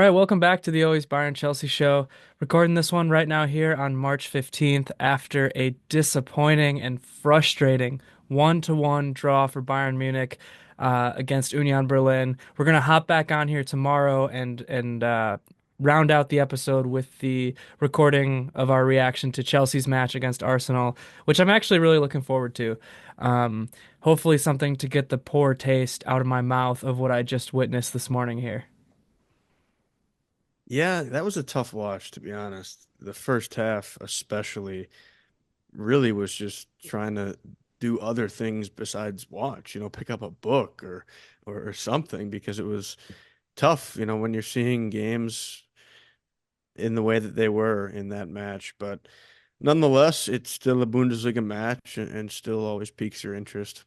All right, welcome back to the Always Bayern Chelsea show. Recording this one right now here on March 15th after a disappointing and frustrating 1-1 draw for Bayern Munich against Union Berlin. We're gonna hop back on here tomorrow and round out the episode with the recording of our reaction to Chelsea's match against Arsenal, which I'm actually really looking forward to. Um, Hopefully something to get the poor taste out of my mouth of what I just witnessed this morning here. Yeah, that was a tough watch, to be honest. The first half, especially, really was just trying to do other things besides watch, pick up a book or something because it was tough, when you're seeing games in the way that they were in that match. But nonetheless, it's still a Bundesliga match and still always piques your interest.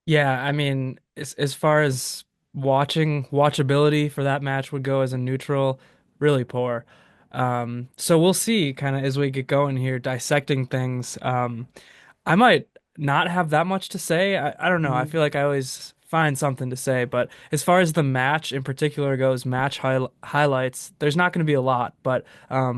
Yeah, I mean, as far as watchability for that match would go as a neutral, really poor. So we'll see kind of as we get going here, dissecting things. I might not have that much to say. I don't know. I feel like I always find something to say, but as far as the match in particular goes, highlights, there's not going to be a lot. But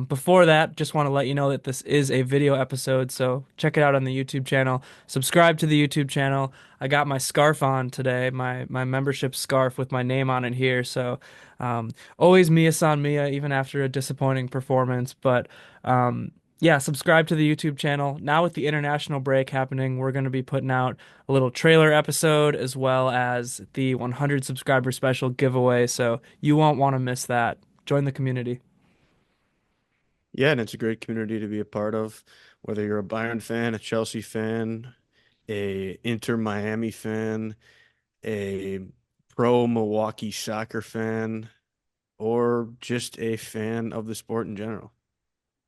before that, just want to let you know that this is a video episode, so check it out on the YouTube channel. Subscribe to the YouTube channel. I got my scarf on today, my membership scarf with my name on it here. So always Mia San Mia, even after a disappointing performance. But yeah, subscribe to the YouTube channel. Now with the international break happening, we're going to be putting out a little trailer episode as well as the 100 subscriber special giveaway. So you won't want to miss that. Join the community. Yeah, and it's a great community to be a part of, whether you're a Bayern fan, a Chelsea fan, a Inter Miami fan, a pro Milwaukee soccer fan, or just a fan of the sport in general.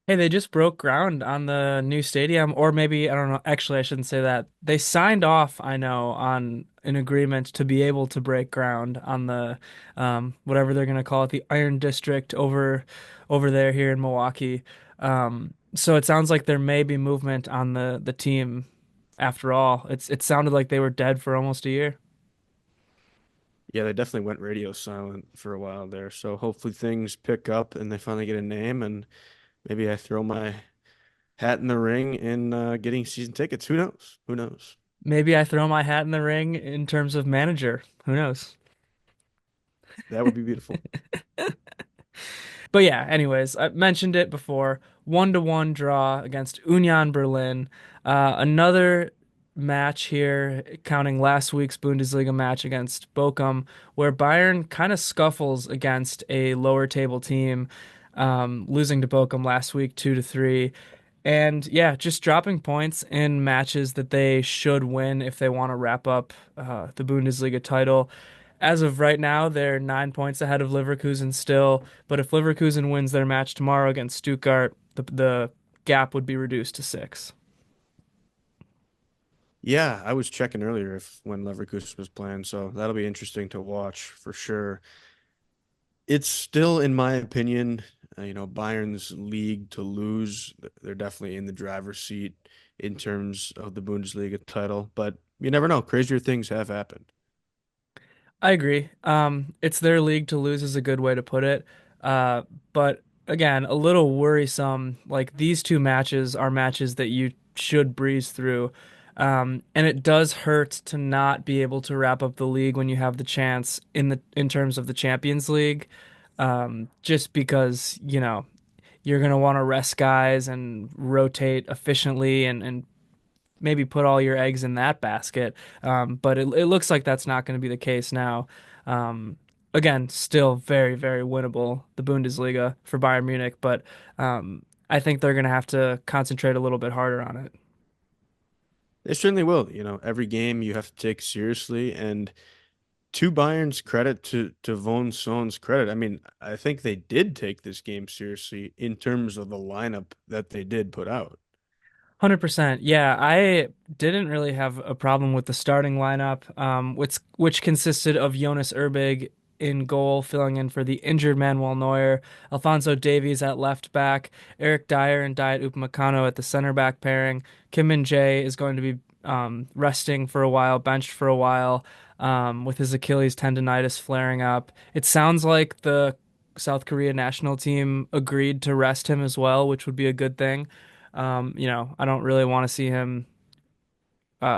Hey, they just broke ground on the new stadium, or maybe, I don't know. Actually, I shouldn't say that. They signed off, I know, on an agreement to be able to break ground on the whatever they're going to call it, the Iron District over there here in Milwaukee. So it sounds like there may be movement on the team after all. It sounded like they were dead for almost a year. Yeah, they definitely went radio silent for a while there. So hopefully things pick up and they finally get a name, and maybe I throw my hat in the ring in getting season tickets. Who knows? Who knows? Maybe I throw my hat in the ring in terms of manager. Who knows? That would be beautiful. But yeah, anyways, I mentioned it before. 1-1 draw against Union Berlin. Another match here, counting last week's Bundesliga match against Bochum, where Bayern kind of scuffles against a lower table team, losing to Bochum last week 2-3. And yeah, just dropping points in matches that they should win if they want to wrap up the Bundesliga title. As of right now, they're 9 points ahead of Leverkusen still. But if Leverkusen wins their match tomorrow against Stuttgart, the gap would be reduced to six. Yeah, I was checking earlier if when Leverkusen was playing, so that'll be interesting to watch for sure. It's still, in my opinion, Bayern's league to lose. They're definitely in the driver's seat in terms of the Bundesliga title, but you never know. Crazier things have happened. I agree. It's their league to lose is a good way to put it. Uh, but again, a little worrisome. Like these two matches are matches that you should breeze through. And it does hurt to not be able to wrap up the league when you have the chance in terms of the Champions League. Just because, you're gonna want to rest guys and rotate efficiently and maybe put all your eggs in that basket. But it looks like that's not going to be the case now. Um, Again, still very, very winnable, the Bundesliga for Bayern Munich, but I think they're going to have to concentrate a little bit harder on it. They certainly will. Every game you have to take seriously, and to Bayern's credit, to Von Sohn's credit, I mean, I think they did take this game seriously in terms of the lineup that they did put out. 100%. Yeah, I didn't really have a problem with the starting lineup, which consisted of Jonas Erbig in goal, filling in for the injured Manuel Neuer, Alphonso Davies at left back, Eric Dyer and Diet Upamecano at the center back pairing. Kim Min-jae is going to be resting for a while, benched for a while, with his Achilles tendonitis flaring up. It sounds like the South Korea national team agreed to rest him as well, which would be a good thing. I don't really want to see him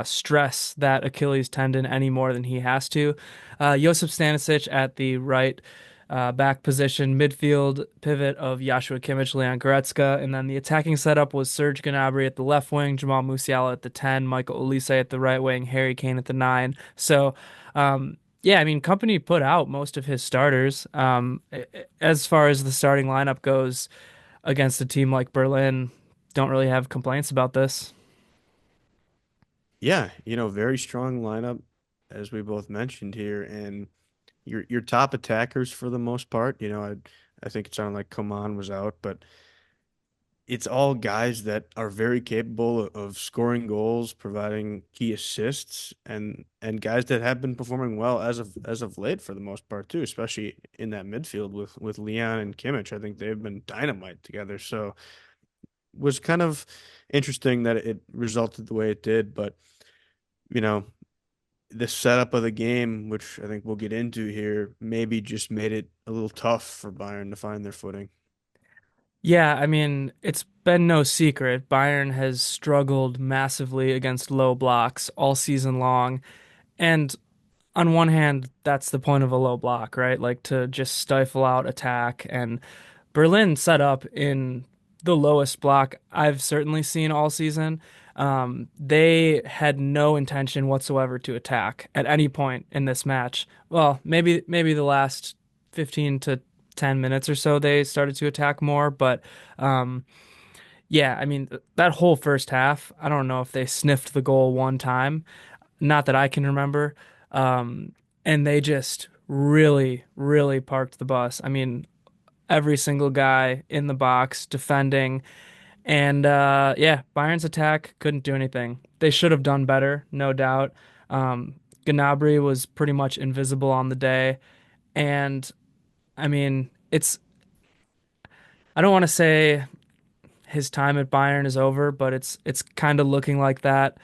stress that Achilles tendon any more than he has to. Josip Stanisic at the right back position, midfield pivot of Joshua Kimmich, Leon Goretzka, and then the attacking setup was Serge Gnabry at the left wing, Jamal Musiala at the 10, Michael Olise at the right wing, Harry Kane at the 9. So, yeah, I mean, Company put out most of his starters. As far as the starting lineup goes against a team like Berlin, don't really have complaints about this. Yeah, very strong lineup as we both mentioned here, and your top attackers for the most part. I think it sounded like Coman was out, but it's all guys that are very capable of scoring goals, providing key assists, and guys that have been performing well as of late for the most part too, especially in that midfield with Leon and Kimmich. I think they've been dynamite together. So was kind of interesting that it resulted the way it did, but you know, the setup of the game, which I think we'll get into here, maybe just made it a little tough for Bayern to find their footing. Yeah, I mean, it's been no secret. Bayern has struggled massively against low blocks all season long. And on one hand, that's the point of a low block, right? Like to just stifle out attack. And Berlin set up in the lowest block I've certainly seen all season. They had no intention whatsoever to attack at any point in this match. Well, maybe the last 15 to 10 minutes or so they started to attack more, but um, yeah, I mean that whole first half, I don't know if they sniffed the goal one time, not that I can remember. Um, and they just really, really parked the bus. I mean, every single guy in the box defending. And yeah, Bayern's attack couldn't do anything. They should have done better, no doubt. Um, Gnabry was pretty much invisible on the day. And I mean, I don't want to say his time at Bayern is over, but it's kind of looking like that.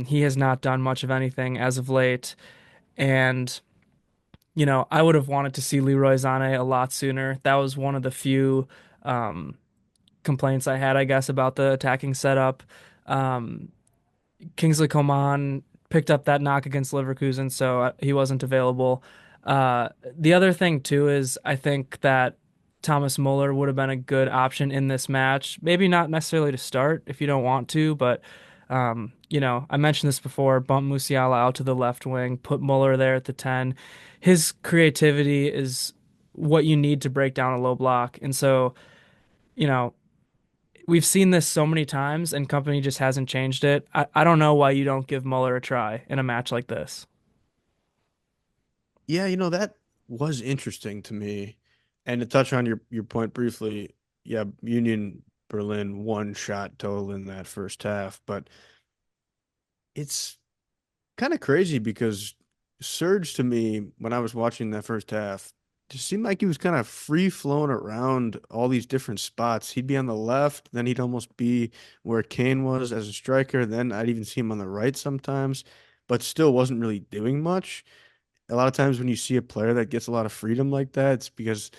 He has not done much of anything as of late. And I would have wanted to see Leroy Sane a lot sooner. That was one of the few um, complaints I had, I guess, about the attacking setup. Um, Kingsley Coman picked up that knock against Leverkusen, so he wasn't available. The other thing too is I think that Thomas Muller would have been a good option in this match. Maybe not necessarily to start if you don't want to, but I mentioned this before. Bump Musiala out to the left wing, put Muller there at the 10. His creativity is what you need to break down a low block, and so you know we've seen this so many times, and Company just hasn't changed it. I don't know why you don't give Muller a try in a match like this. Yeah, that was interesting to me. And to touch on your point briefly, yeah, Union Berlin one shot total in that first half, but it's kind of crazy because Surge to me when I was watching that first half just seemed like he was kind of free flowing around all these different spots. He'd be on the left, then he'd almost be where Kane was as a striker, then I'd even see him on the right sometimes, but still wasn't really doing much. A lot of times when you see a player that gets a lot of freedom like that, it's because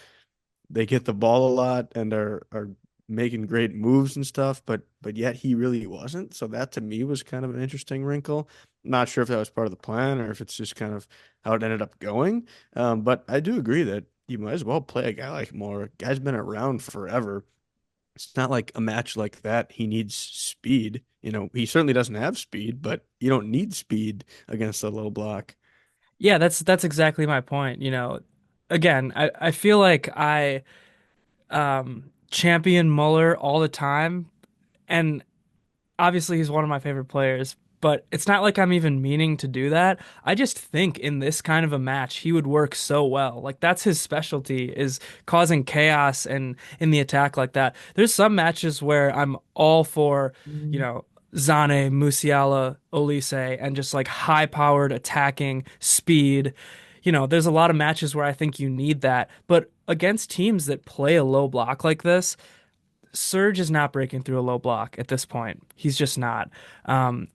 they get the ball a lot and are making great moves and stuff, but yet he really wasn't. So that to me was kind of an interesting wrinkle. Not sure if that was part of the plan or if it's just kind of how it ended up going. But I do agree that you might as well play a guy like Moore. Guy's been around forever. It's not like a match like that. He needs speed. He certainly doesn't have speed, but you don't need speed against a low block. Yeah, that's exactly my point. Again, I feel like I champion Muller all the time, and obviously he's one of my favorite players, but it's not like I'm even meaning to do that. I just think in this kind of a match, he would work so well. Like that's his specialty is causing chaos and in the attack like that. There's some matches where I'm all for, you know, Zane, Musiala, Olise, and just like high-powered attacking speed. There's a lot of matches where I think you need that, but against teams that play a low block like this, Serge is not breaking through a low block at this point. He's just not.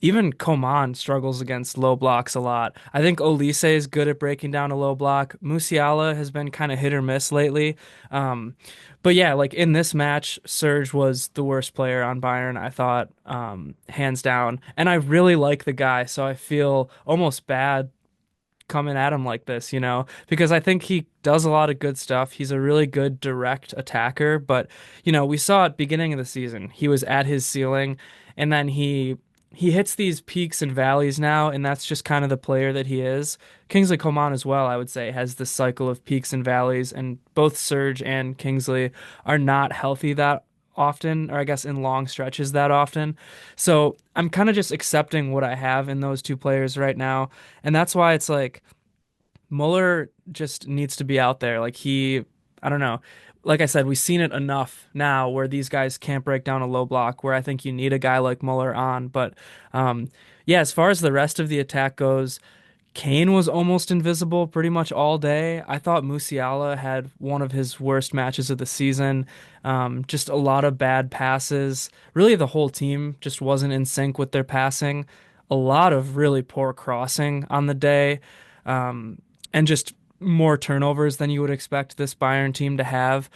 Even Coman struggles against low blocks a lot. I think Olise is good at breaking down a low block. Musiala has been kind of hit or miss lately. Um, but yeah, like in this match, Serge was the worst player on Bayern, I thought, hands down. And I really like the guy, so I feel almost bad coming at him like this, because I think he does a lot of good stuff. He's a really good direct attacker, but we saw at beginning of the season, he was at his ceiling and then he hits these peaks and valleys now, and that's just kind of the player that he is. Kingsley Coman as well, I would say, has this cycle of peaks and valleys, and both Serge and Kingsley are not healthy that often, or I guess in long stretches that often. So I'm kind of just accepting what I have in those two players right now. And that's why it's like Mueller just needs to be out there. I don't know. Like I said, we've seen it enough now where these guys can't break down a low block, where I think you need a guy like Mueller on. But um, yeah, as far as the rest of the attack goes, Kane was almost invisible pretty much all day. I thought Musiala had one of his worst matches of the season. Just a lot of bad passes. Really, the whole team just wasn't in sync with their passing. A lot of really poor crossing on the day, and just more turnovers than you would expect this Bayern team to have.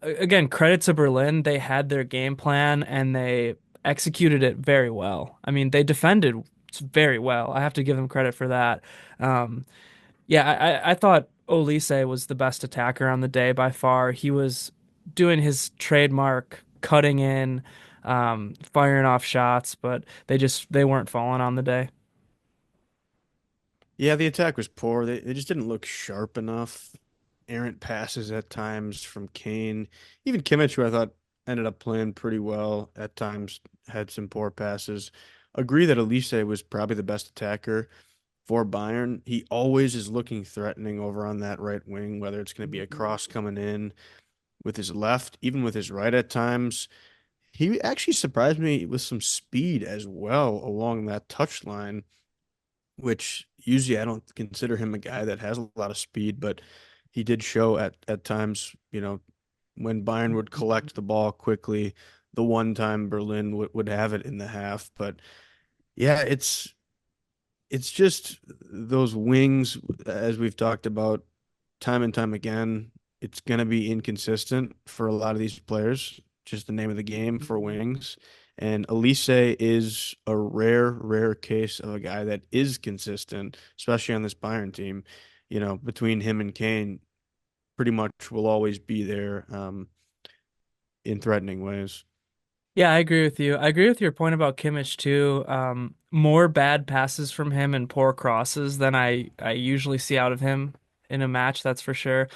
Again, credit to Berlin. They had their game plan and they executed it very well. I mean, they defended very well. I have to give them credit for that. Um, yeah, I thought Olise was the best attacker on the day by far. He was doing his trademark cutting in, firing off shots, but they weren't falling on the day. Yeah, the attack was poor. They just didn't look sharp enough. Errant passes at times from Kane. Even Kimmich, who I thought ended up playing pretty well at times, had some poor passes. Agree that Elise was probably the best attacker for Bayern. He always is looking threatening over on that right wing, whether it's going to be a cross coming in with his left, even with his right at times. He actually surprised me with some speed as well along that touch line, which usually I don't consider him a guy that has a lot of speed, but he did show at times, when Bayern would collect the ball quickly, the one time Berlin would have it in the half. But yeah, it's just those wings, as we've talked about time and time again. It's going to be inconsistent for a lot of these players, just the name of the game for wings. And Elise is a rare, rare case of a guy that is consistent, especially on this Bayern team. Between him and Kane, pretty much will always be there in threatening ways. Yeah, I agree with you. I agree with your point about Kimmich too. More bad passes from him and poor crosses than I usually see out of him in a match, that's for sure.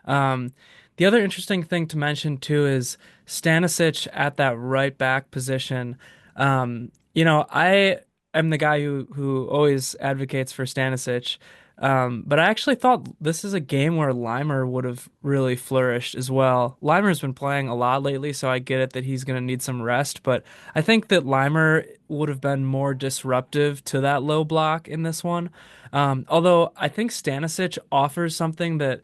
Um, the other interesting thing to mention too is Stanisic at that right back position. I am the guy who always advocates for Stanisic. But I actually thought this is a game where Limer would have really flourished as well. Limer's been playing a lot lately, so I get it that he's going to need some rest, but I think that Limer would have been more disruptive to that low block in this one. Although I think Stanisic offers something that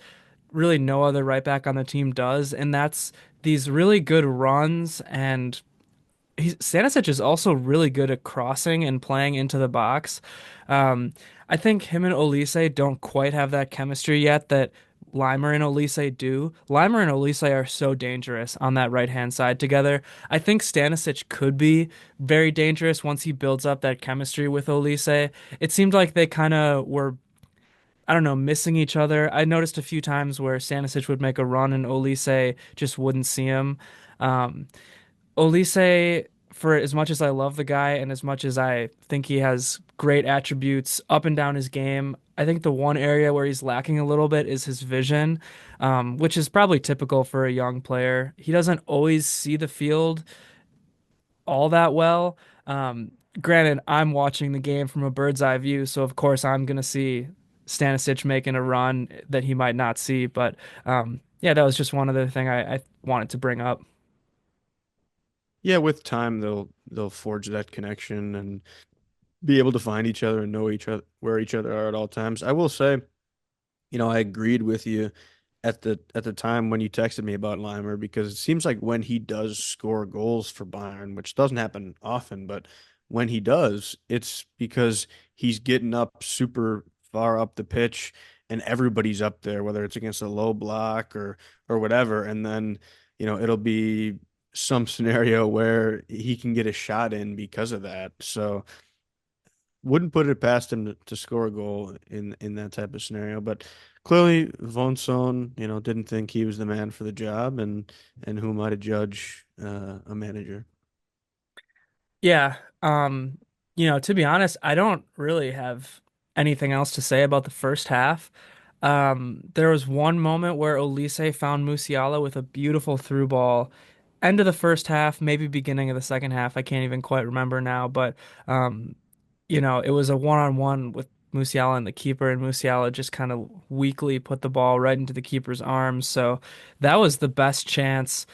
really no other right back on the team does, and that's these really good runs. And Stanisic is also really good at crossing and playing into the box. Um, I think him and Olise don't quite have that chemistry yet that Limer and Olise do. Limer and Olise are so dangerous on that right hand side together. I think Stanisic could be very dangerous once he builds up that chemistry with Olise. It seemed like they kind of were, I don't know, missing each other. I noticed a few times where Stanisic would make a run and Olise just wouldn't see him. Um, Olise, for as much as I love the guy and as much as I think he has great attributes up and down his game, I think the one area where he's lacking a little bit is his vision, which is probably typical for a young player. He doesn't always see the field all that well. Granted, I'm watching the game from a bird's eye view, so of course I'm gonna see Stanisic making a run that he might not see. But yeah, that was just one other thing I wanted to bring up. Yeah, with time they'll forge that connection and be able to find each other and know each other where each other are at all times. I will say, I agreed with you at the time when you texted me about Limer because it seems like when he does score goals for Bayern, which doesn't happen often, but when he does, it's because he's getting up super far up the pitch and everybody's up there, whether it's against a low block or whatever, and then it'll be some scenario where he can get a shot in because of that. So wouldn't put it past him to score a goal in that type of scenario. But clearly, Vincent, didn't think he was the man for the job, and who am I to judge a manager? Yeah. To be honest, I don't really have anything else to say about the first half. There was one moment where Olise found Musiala with a beautiful through ball. End of the first half, maybe beginning of the second half. I can't even quite remember now, but um, it was a one-on-one with Musiala and the keeper, and Musiala just kind of weakly put the ball right into the keeper's arms. So that was the best chance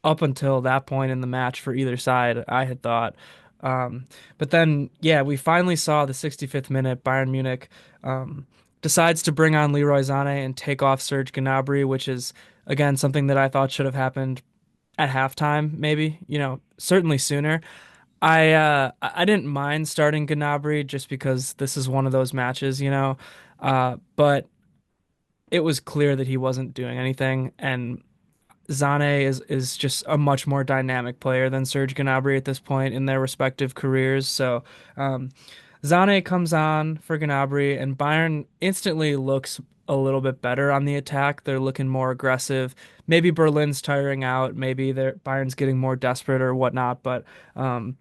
up until that point in the match for either side, I had thought. Um, but then, yeah, we finally saw the 65th minute. Bayern Munich um, decides to bring on Leroy Sane and take off Serge Gnabry, which is, again, something that I thought should have happened at halftime, maybe, certainly sooner. I didn't mind starting Gnabry just because this is one of those matches, but it was clear that he wasn't doing anything, and Zane is just a much more dynamic player than Serge Gnabry at this point in their respective careers. So um, Zane comes on for Gnabry, and Bayern instantly looks a little bit better on the attack. They're looking more aggressive. Maybe Berlin's tiring out. Maybe Bayern's getting more desperate or whatnot. But um,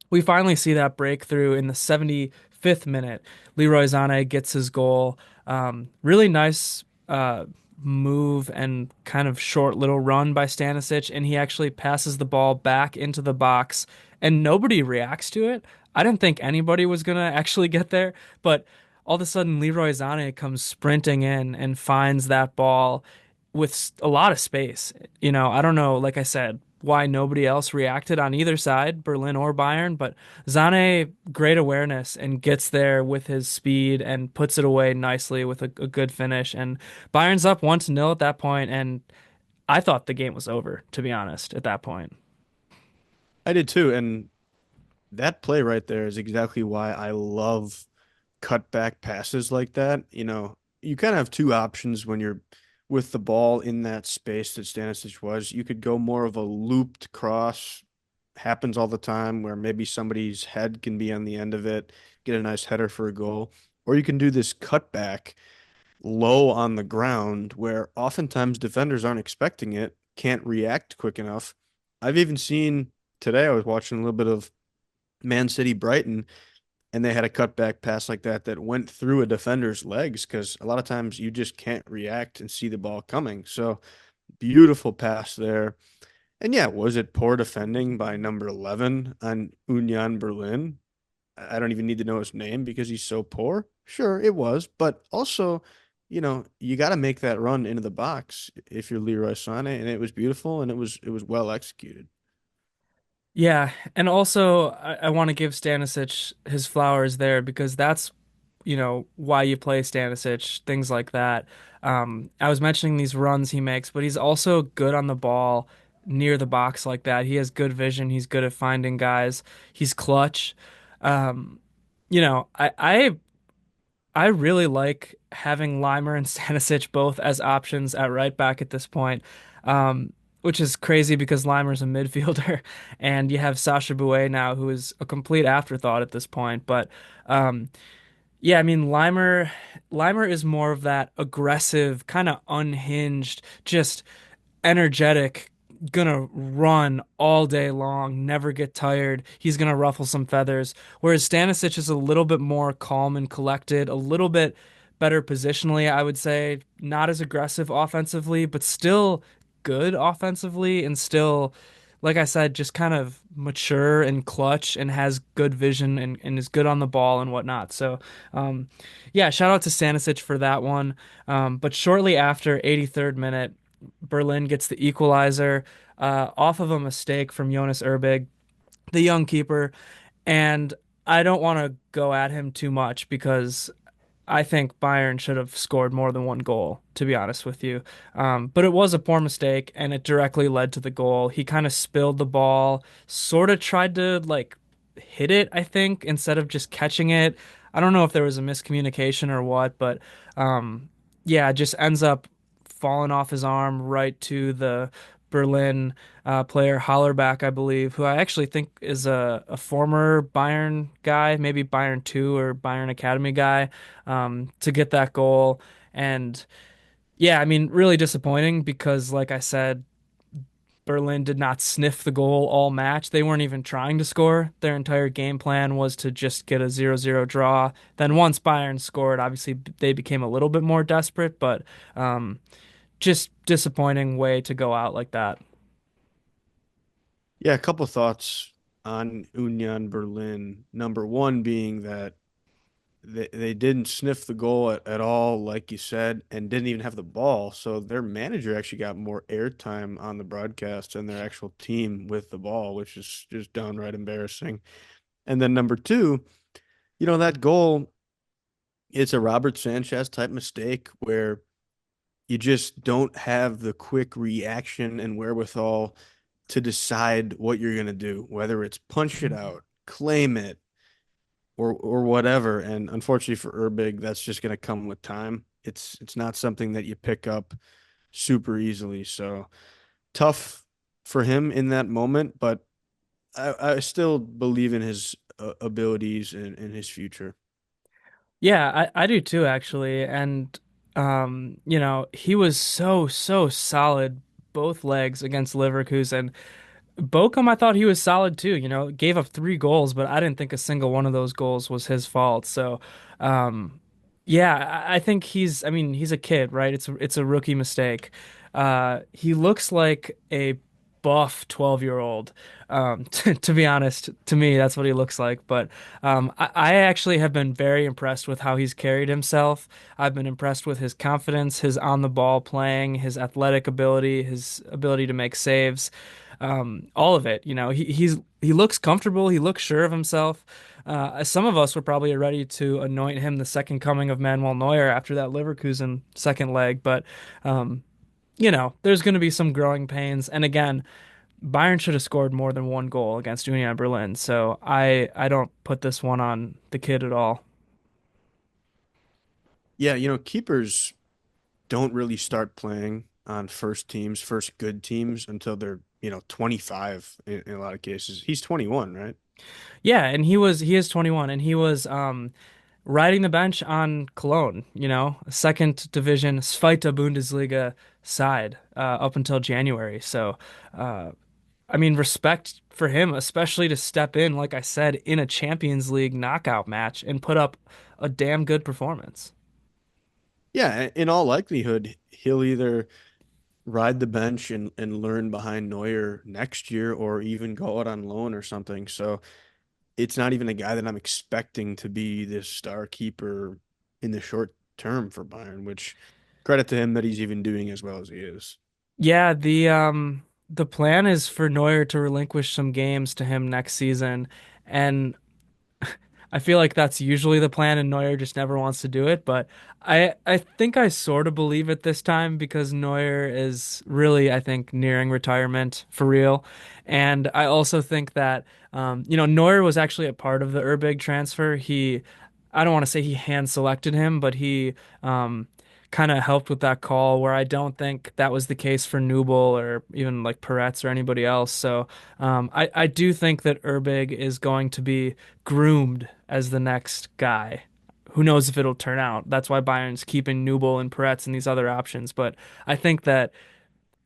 we finally see that breakthrough in the 75th minute. Leroy Sané gets his goal. Really nice move and kind of short little run by Stanisic, and he actually passes the ball back into the box, and nobody reacts to it. I didn't think anybody was gonna actually get there, but all of a sudden Leroy Sané comes sprinting in and finds that ball with a lot of space. I don't know, like I said, why nobody else reacted on either side, Berlin or Bayern, but Zane, great awareness and gets there with his speed and puts it away nicely with a good finish. And Bayern's up 1-0 at that point, and I thought the game was over, to be honest, at that point. I did too, and that play right there is exactly why I love cutback passes like that. You kind of have two options when you're with the ball in that space that Stanisic was. You could go more of a looped cross, happens all the time, where maybe somebody's head can be on the end of it, get a nice header for a goal. Or you can do this cutback low on the ground where oftentimes defenders aren't expecting it, can't react quick enough. I've even seen today, I was watching a little bit of Man City Brighton, and they had a cutback pass like that went through a defender's legs because a lot of times you just can't react and see the ball coming. So beautiful pass there. And yeah, was it poor defending by number 11 on Union Berlin? I don't even need to know his name because he's so poor. Sure, it was, but also, you got to make that run into the box if you're Leroy Sané, and it was beautiful and it was well executed. Yeah, and also I want to give Stanisic his flowers there because that's, why you play Stanisic, things like that. I was mentioning these runs he makes, but he's also good on the ball near the box like that. He has good vision. He's good at finding guys. He's clutch. Um, I really like having Limer and Stanisic both as options at right back at this point, which is crazy because Limer's a midfielder, and you have Sasha Bouet now, who is a complete afterthought at this point. But um, yeah, I mean, Limer is more of that aggressive, kind of unhinged, just energetic, gonna run all day long, never get tired. He's gonna ruffle some feathers. Whereas Stanisic is a little bit more calm and collected, a little bit better positionally, I would say. Not as aggressive offensively, but still good offensively, and still, like I said, just kind of mature and clutch and has good vision and is good on the ball and whatnot. So, um, yeah, shout out to Stanisic for that one. But shortly after 83rd minute, Berlin gets the equalizer off of a mistake from Jonas Erbig, the young keeper. And I don't want to go at him too much because I think Bayern should have scored more than one goal, to be honest with you. But it was a poor mistake, and it directly led to the goal. He kind of spilled the ball, sort of tried to like hit it, I think, instead of just catching it. I don't know if there was a miscommunication or what, but yeah, it just ends up falling off his arm right to the Berlin player Hollerback, I believe, who I actually think is a former Bayern guy, maybe Bayern 2 or Bayern Academy guy, to get that goal. And yeah, I mean, really disappointing because, like I said, Berlin did not sniff the goal all match. They weren't even trying to score. Their entire game plan was to just get a 0-0 draw. Then once Bayern scored, obviously they became a little bit more desperate, but um, just disappointing way to go out like that. Yeah, a couple thoughts on Union Berlin. Number one being that they didn't sniff the goal at all, like you said, and didn't even have the ball. So their manager actually got more airtime on the broadcast than their actual team with the ball, which is just downright embarrassing. And then number two, that goal, it's a Robert Sanchez type mistake where you just don't have the quick reaction and wherewithal to decide what you're going to do, whether it's punch it out, claim it, or whatever. And unfortunately for Urbig, that's just going to come with time. It's not something that you pick up super easily. So tough for him in that moment, but I still believe in his abilities and his future. Yeah, I do too, actually. And he was so solid both legs against Leverkusen. Bochum, I thought he was solid too. Gave up 3 goals, but I didn't think a single one of those goals was his fault. So, yeah, I think I mean, he's a kid, right? It's a rookie mistake. He looks like a buff 12-year-old. To be honest, to me, that's what he looks like. But I actually have been very impressed with how he's carried himself. I've been impressed with his confidence, his on the ball playing, his athletic ability, his ability to make saves, all of it. He looks comfortable. He looks sure of himself. Some of us were probably ready to anoint him the second coming of Manuel Neuer after that Leverkusen second leg, but there's going to be some growing pains. And again, Bayern should have scored more than one goal against Union Berlin, so I don't put this one on the kid at all. Yeah, keepers don't really start playing on first teams, first good teams until they're, 25 in a lot of cases. He's 21, right? Yeah, and he is 21, and he was riding the bench on Cologne, a second division Zweite Bundesliga side up until January. So, I mean, respect for him, especially to step in, like I said, in a Champions League knockout match and put up a damn good performance. Yeah, in all likelihood, he'll either ride the bench and learn behind Neuer next year or even go out on loan or something. So it's not even a guy that I'm expecting to be this star keeper in the short term for Bayern, which credit to him that he's even doing as well as he is. Yeah, the plan is for Neuer to relinquish some games to him next season, and I feel like that's usually the plan, and Neuer just never wants to do it. But I think I sort of believe it this time because Neuer is really, I think, nearing retirement for real. And I also think that, Neuer was actually a part of the Urbig transfer. I don't want to say he hand selected him, but he kind of helped with that call where I don't think that was the case for Nubel or even like Peretz or anybody else. So I do think that Urbig is going to be groomed as the next guy. Who knows if it'll turn out? That's why Bayern's keeping Nubel and Peretz and these other options. But I think that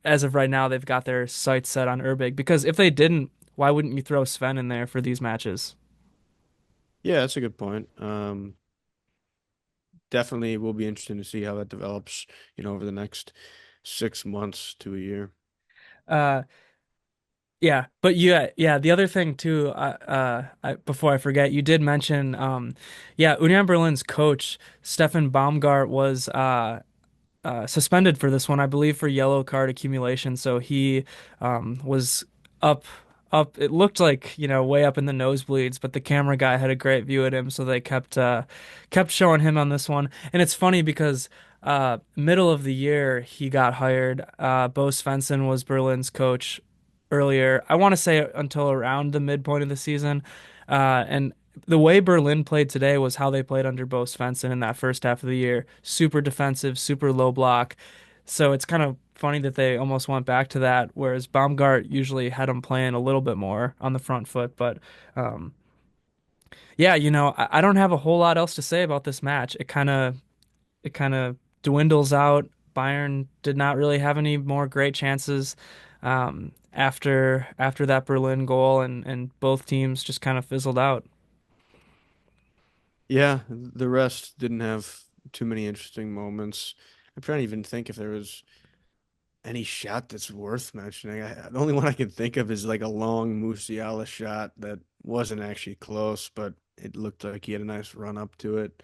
as of right now, they've got their sights set on Urbig because if they didn't, why wouldn't you throw Sven in there for these matches? Yeah, that's a good point. Definitely will be interesting to see how that develops, over the next 6 months to a year. Uh, Yeah, but yeah. The other thing too, before I forget, you did mention, yeah, Union Berlin's coach Stefan Baumgart was suspended for this one, I believe, for yellow card accumulation. So he was up up. It looked like, way up in the nosebleeds, but the camera guy had a great view at him, so they kept showing him on this one. And it's funny because middle of the year he got hired. Bo Svensson was Berlin's coach earlier. I want to say until around the midpoint of the season. And the way Berlin played today was how they played under Bo Svensson in that first half of the year. Super defensive, super low block. So it's kind of funny that they almost went back to that, whereas Baumgart usually had them playing a little bit more on the front foot. But um, yeah, I don't have a whole lot else to say about this match. It kind of dwindles out. Bayern did not really have any more great chances after that Berlin goal, and both teams just kind of fizzled out. Yeah, the rest didn't have too many interesting moments. I'm trying to even think if there was any shot that's worth mentioning. The only one I can think of is like a long Musiala shot that wasn't actually close, but it looked like he had a nice run up to it.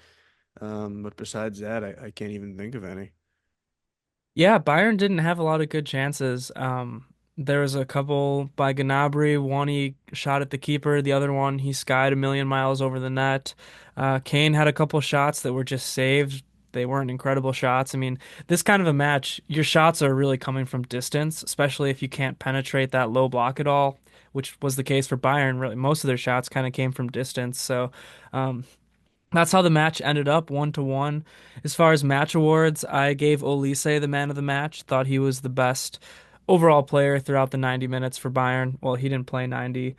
But besides that, I can't even think of any. Yeah, Bayern didn't have a lot of good chances. There was a couple by Gnabry. One he shot at the keeper. The other one he skied a million miles over the net. Kane had a couple shots that were just saved. They weren't incredible shots. I mean, this kind of a match, your shots are really coming from distance, especially if you can't penetrate that low block at all, which was the case for Bayern. Really, most of their shots kind of came from distance. So, um, that's how the match ended up 1-1. As far as match awards, I gave Olise the man of the match. Thought he was the best overall player throughout the 90 minutes for Bayern. Well, he didn't play 90.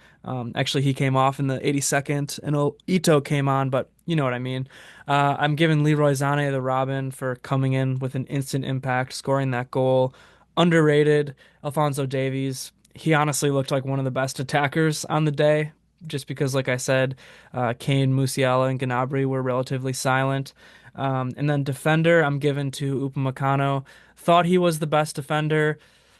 Actually, he came off in the 82nd, and Ito came on, but you know what I mean. I'm giving Leroy Sane the Robin for coming in with an instant impact, scoring that goal. Underrated, Alphonso Davies. He honestly looked like one of the best attackers on the day, just because, like I said, Kane, Musiala, and Gnabry were relatively silent. And then defender, I'm given to Upamecano. Thought he was the best defender.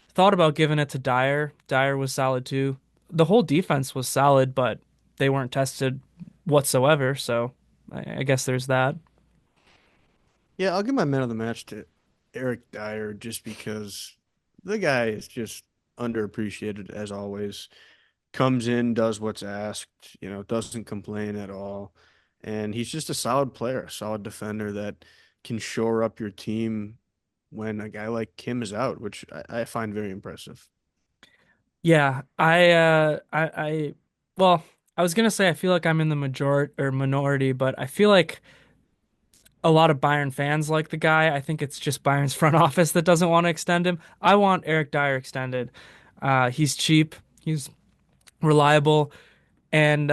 Thought about giving it to Dyer. Dyer was solid too. The whole defense was solid, but they weren't tested whatsoever. So I guess there's that. Yeah, I'll give my man of the match to Eric Dyer just because the guy is just underappreciated as always. Comes in, does what's asked, doesn't complain at all. And he's just a solid player, a solid defender that can shore up your team when a guy like Kim is out, which I find very impressive. Yeah, well, I was gonna say I feel like I'm in the majority or minority, but I feel like a lot of Bayern fans like the guy. I think it's just Bayern's front office that doesn't want to extend him. I want Eric Dyer extended. He's cheap, he's reliable, and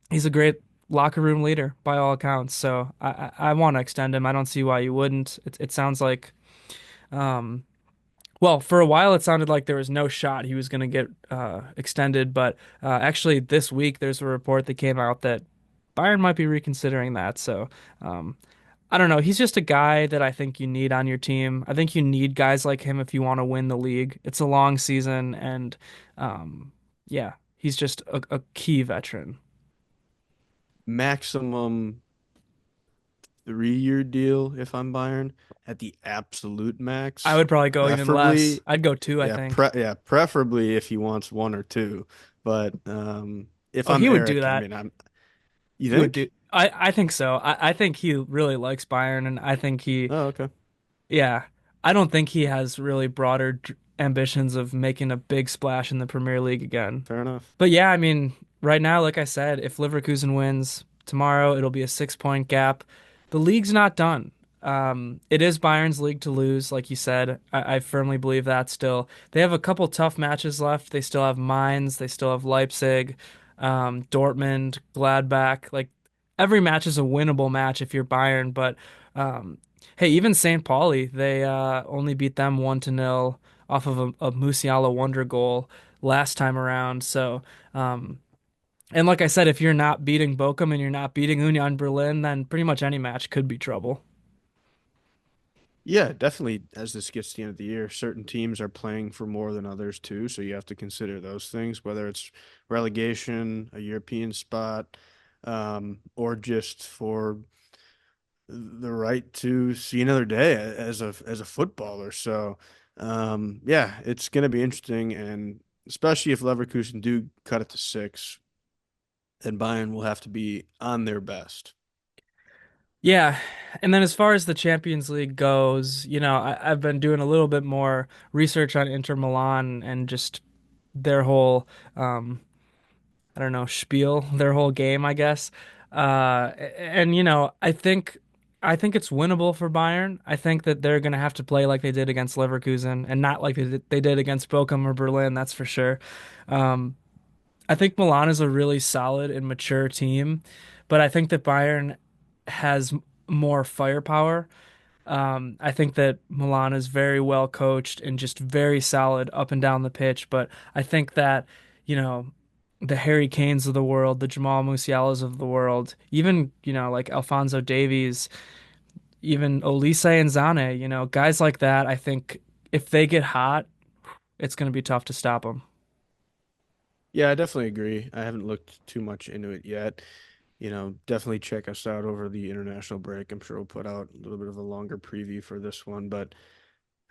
he's a great locker room leader by all accounts. So I want to extend him. I don't see why you wouldn't. It sounds like, um, well, for a while it sounded like there was no shot he was going to get extended, but actually this week there's a report that came out that Bayern might be reconsidering that. So um, I don't know. He's just a guy that I think you need on your team. I think you need guys like him if you want to win the league. It's a long season, and um, yeah, he's just a key veteran. Maximum 3-year deal if I'm Bayern at the absolute I max. would probably go even less. Preferably, I'd go two, I think. yeah, preferably if he wants one or two. But if Oh, I'm he would do Eric, I that. mean, you He would do. think? I think so. I think he really likes Bayern, and I think Oh, okay. yeah, I don't think he has really broader ambitions of making a big splash in the Premier League again. Fair enough. But yeah, I mean, right now, like I said, if Leverkusen wins tomorrow, it'll be a 6 point gap. The league's not done. It is Bayern's league to lose, like you said. I firmly believe that still. They have a couple tough matches left. They still have Mainz, they still have Leipzig, Dortmund, Gladbach. Like every match is a winnable match if you're Bayern. But um, hey, even St. Pauli, they only beat them 1-0 off of a Musiala wonder goal last time around. So, um, and like I said, if you're not beating Bochum and you're not beating Union Berlin, then pretty much any match could be trouble. Yeah, definitely. As this gets to the end of the year, certain teams are playing for more than others too. So you have to consider those things, whether it's relegation, a European spot, or just for the right to see another day as a footballer. So, yeah, it's going to be interesting. And especially if Leverkusen do cut it to six, then Bayern will have to be on their best. Yeah. And then as far as the Champions League goes, I've been doing a little bit more research on Inter Milan and just their whole, um, I don't know, spiel, their whole game, I guess. And I think it's winnable for Bayern. I think that they're going to have to play like they did against Leverkusen and not like they did against Bochum or Berlin, that's for sure. Um, I think Milan is a really solid and mature team, but I think that Bayern has more firepower. I think that Milan is very well coached and just very solid up and down the pitch. But I think that, you know, the Harry Kanes of the world, the Jamal Musialas of the world, even, like Alphonso Davies, even Olise and Zane, guys like that, I think if they get hot, it's going to be tough to stop them. Yeah, I definitely agree. I haven't looked too much into it yet. Definitely check us out over the international break. I'm sure we'll put out a little bit of a longer preview for this one, but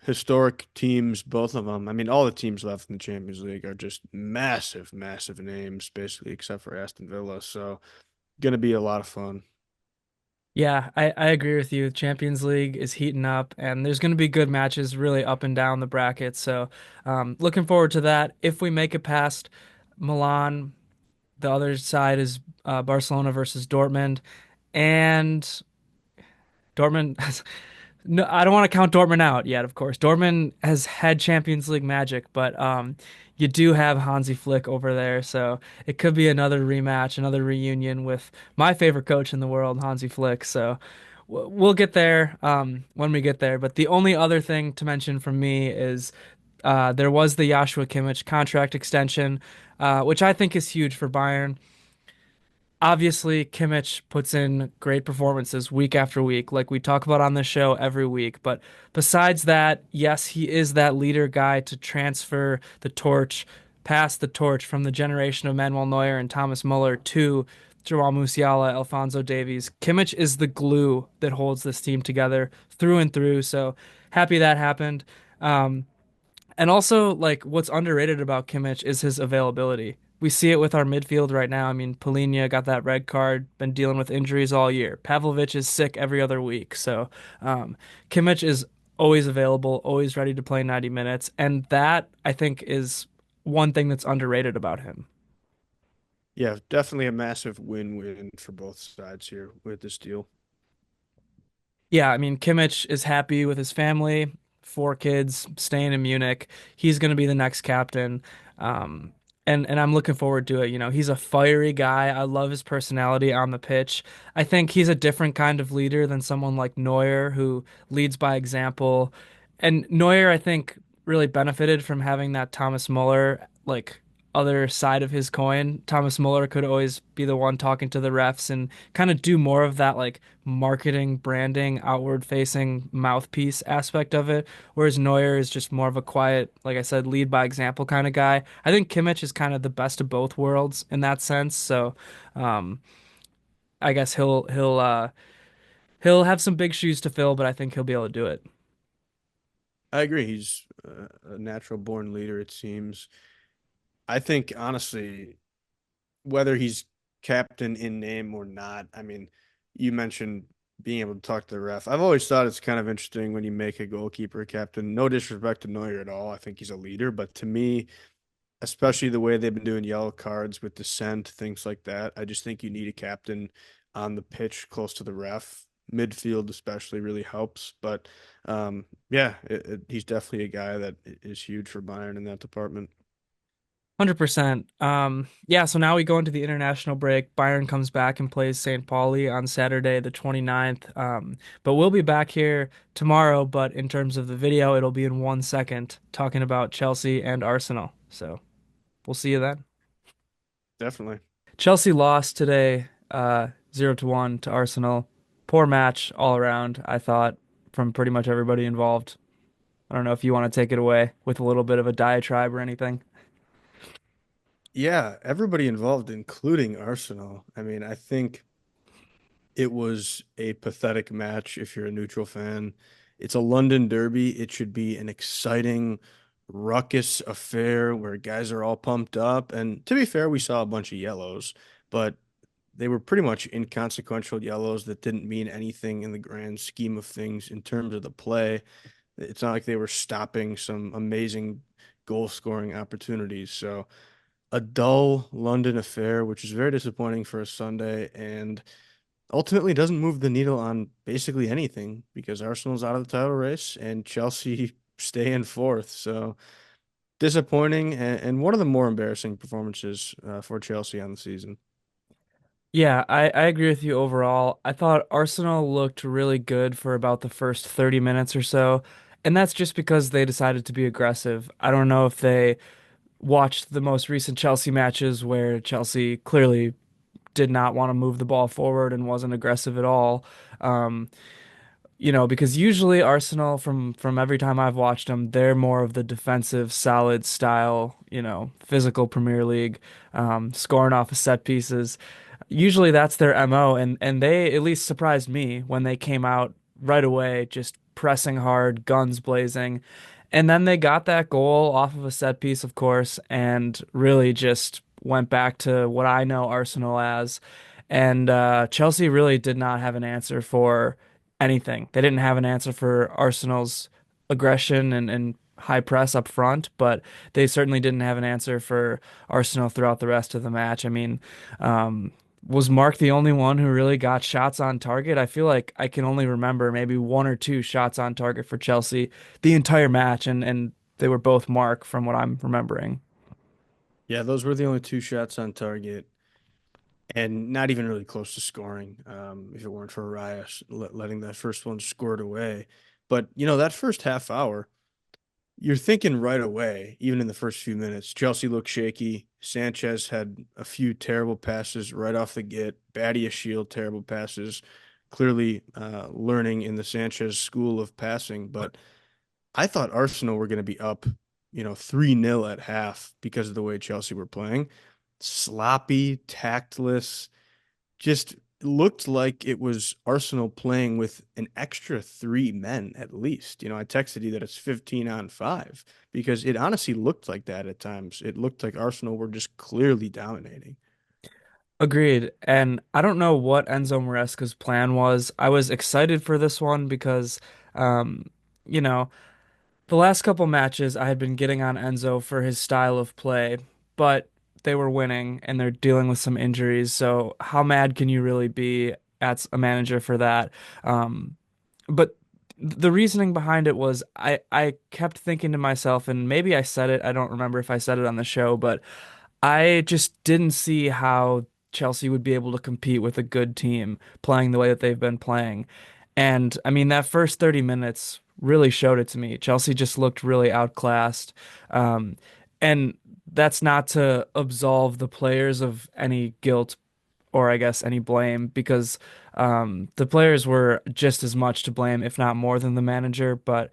historic teams, both of them. I mean, all the teams left in the Champions League are just massive, massive names, basically, except for Aston Villa. So, gonna be a lot of fun. Yeah, I agree with you. Champions League is heating up, and there's going to be good matches really up and down the bracket. So, looking forward to that. If we make it past Milan, the other side is Barcelona versus Dortmund, and Dortmund. No, I don't want to count Dortmund out yet, of course. Dortmund has had Champions League magic, but you do have Hansi Flick over there, so it could be another rematch, another reunion with my favorite coach in the world, Hansi Flick. So we'll get there when we get there. But the only other thing to mention from me is there was the Joshua Kimmich contract extension, which I think is huge for Bayern. Obviously, Kimmich puts in great performances week after week, like we talk about on this show every week. But besides that, yes, he is that leader guy to transfer the torch, pass the torch from the generation of Manuel Neuer and Thomas Muller to Joao Musiala, Alphonso Davies. Kimmich is the glue that holds this team together through and through. So happy that happened. And also, like, what's underrated about Kimmich is his availability. We see it with our midfield right now. I mean, Polina got that red card, been dealing with injuries all year. Pavlovic is sick every other week. So, Kimmich is always available, always ready to play 90 minutes. And that, I think, is one thing that's underrated about him. Yeah, definitely a massive win-win for both sides here with this deal. Yeah, I mean, Kimmich is happy with his family, four kids, staying in Munich. He's going to be the next captain. Um, and I'm looking forward to it. He's a fiery guy. I love his personality on the pitch. I think he's a different kind of leader than someone like Neuer who leads by example. And Neuer, I think, really benefited from having that Thomas Muller like other side of his coin. Thomas Muller could always be the one talking to the refs and kind of do more of that like marketing, branding, outward facing mouthpiece aspect of it. Whereas Neuer is just more of a quiet, like I said, lead by example kind of guy. I think Kimmich is kind of the best of both worlds in that sense. So, um, I guess he'll have some big shoes to fill, but I think he'll be able to do it. I agree. He's a natural born leader, it seems. I think, honestly, whether he's captain in name or not, I mean, you mentioned being able to talk to the ref. I've always thought it's kind of interesting when you make a goalkeeper a captain. No disrespect to Neuer at all. I think he's a leader, but to me, especially the way they've been doing yellow cards with dissent, things like that, I just think you need a captain on the pitch close to the ref. Midfield especially really helps, but yeah, he's definitely a guy that is huge for Bayern in that department. 100%. Yeah, so now we go into the international break. Bayern comes back and plays St. Pauli on Saturday, the 29th. But we'll be back here tomorrow, but in terms of the video, it'll be in 1 second talking about Chelsea and Arsenal. So we'll see you then. Definitely. Chelsea lost today, 0-1 to Arsenal. Poor match all around, I thought, from pretty much everybody involved. I don't know if you want to take it away with a little bit of a diatribe or anything. Yeah, everybody involved, including Arsenal. I mean, I think it was a pathetic match if you're a neutral fan. It's a London derby. It should be an exciting, ruckus affair where guys are all pumped up. And to be fair, we saw a bunch of yellows, but they were pretty much inconsequential yellows that didn't mean anything in the grand scheme of things in terms of the play. It's not like they were stopping some amazing goal scoring opportunities. So a dull London affair, which is very disappointing for a Sunday and ultimately doesn't move the needle on basically anything because Arsenal's out of the title race and Chelsea stay in fourth. So disappointing and one of the more embarrassing performances for Chelsea on the season. Yeah, I agree with you overall. I thought Arsenal looked really good for about the first 30 minutes or so, and that's just because they decided to be aggressive. I don't know if they watched the most recent Chelsea matches where Chelsea clearly did not want to move the ball forward and wasn't aggressive at all. Um, because usually Arsenal, from every time I've watched them, they're more of the defensive, solid style, physical Premier League, scoring off of set pieces. Usually that's their MO, and they at least surprised me when they came out right away, just pressing hard, guns blazing. And then they got that goal off of a set piece, of course, and really just went back to what I know Arsenal as. And Chelsea really did not have an answer for anything. They didn't have an answer for Arsenal's aggression and high press up front, but they certainly didn't have an answer for Arsenal throughout the rest of the match. I mean, was Mark the only one who really got shots on target? I feel like I can only remember maybe one or two shots on target for Chelsea the entire match, and they were both Mark from what I'm remembering. Yeah, those were the only two shots on target and not even really close to scoring if it weren't for Raya letting that first one scored away. But, that first half hour, you're thinking right away, even in the first few minutes, Chelsea looked shaky. Sanchez had a few terrible passes right off the get. Badia Shield, terrible passes. Clearly learning in the Sanchez school of passing. But I thought Arsenal were going to be up, 3-0 at half because of the way Chelsea were playing. Sloppy, tactless, just looked like it was Arsenal playing with an extra three men at least. I texted you that it's 15 on five because it honestly looked like that at times. It looked like Arsenal were just clearly dominating. Agreed. And I don't know what Enzo Maresca's plan was. I was excited for this one because, um, you know, the last couple matches I had been getting on Enzo for his style of play, but they were winning and they're dealing with some injuries. So how mad can you really be at a manager for that? Um, but the reasoning behind it was I kept thinking to myself, and maybe I said it, I don't remember if I said it on the show, but I just didn't see how Chelsea would be able to compete with a good team playing the way that they've been playing. And I mean, that first 30 minutes really showed it to me. Chelsea just looked really outclassed. Um, and that's not to absolve the players of any guilt or I guess any blame because the players were just as much to blame, if not more than the manager. But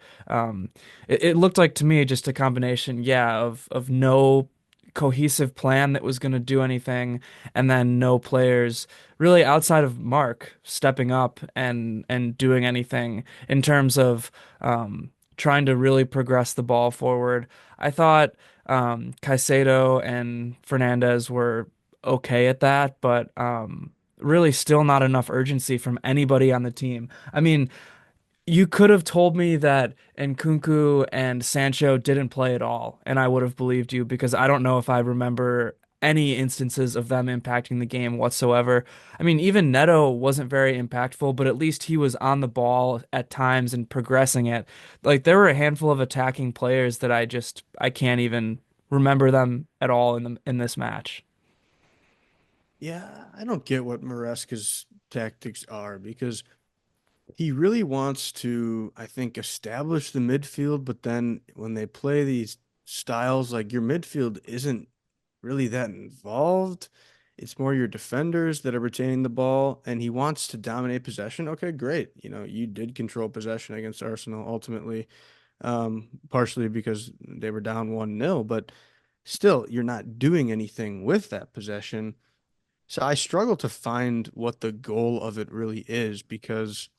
it looked like to me just a combination, yeah, of no cohesive plan that was going to do anything, and then no players really outside of Mark stepping up and doing anything in terms of trying to really progress the ball forward. I thought Caicedo and Fernandez were okay at that, but really still not enough urgency from anybody on the team. I mean, you could have told me that Nkunku and Sancho didn't play at all, and I would have believed you because I don't know if I remember any instances of them impacting the game whatsoever. I mean, even Neto wasn't very impactful, but at least he was on the ball at times and progressing it. Like there were a handful of attacking players that I can't even remember them at all in this match. Yeah, I don't get what Maresca's tactics are because he really wants to, I think, establish the midfield, but then when they play these styles, like your midfield isn't really that involved. It's more your defenders that are retaining the ball, and he wants to dominate possession. Okay, great. You did control possession against Arsenal ultimately, partially because they were down 1-0, but still, you're not doing anything with that possession. So I struggle to find what the goal of it really is because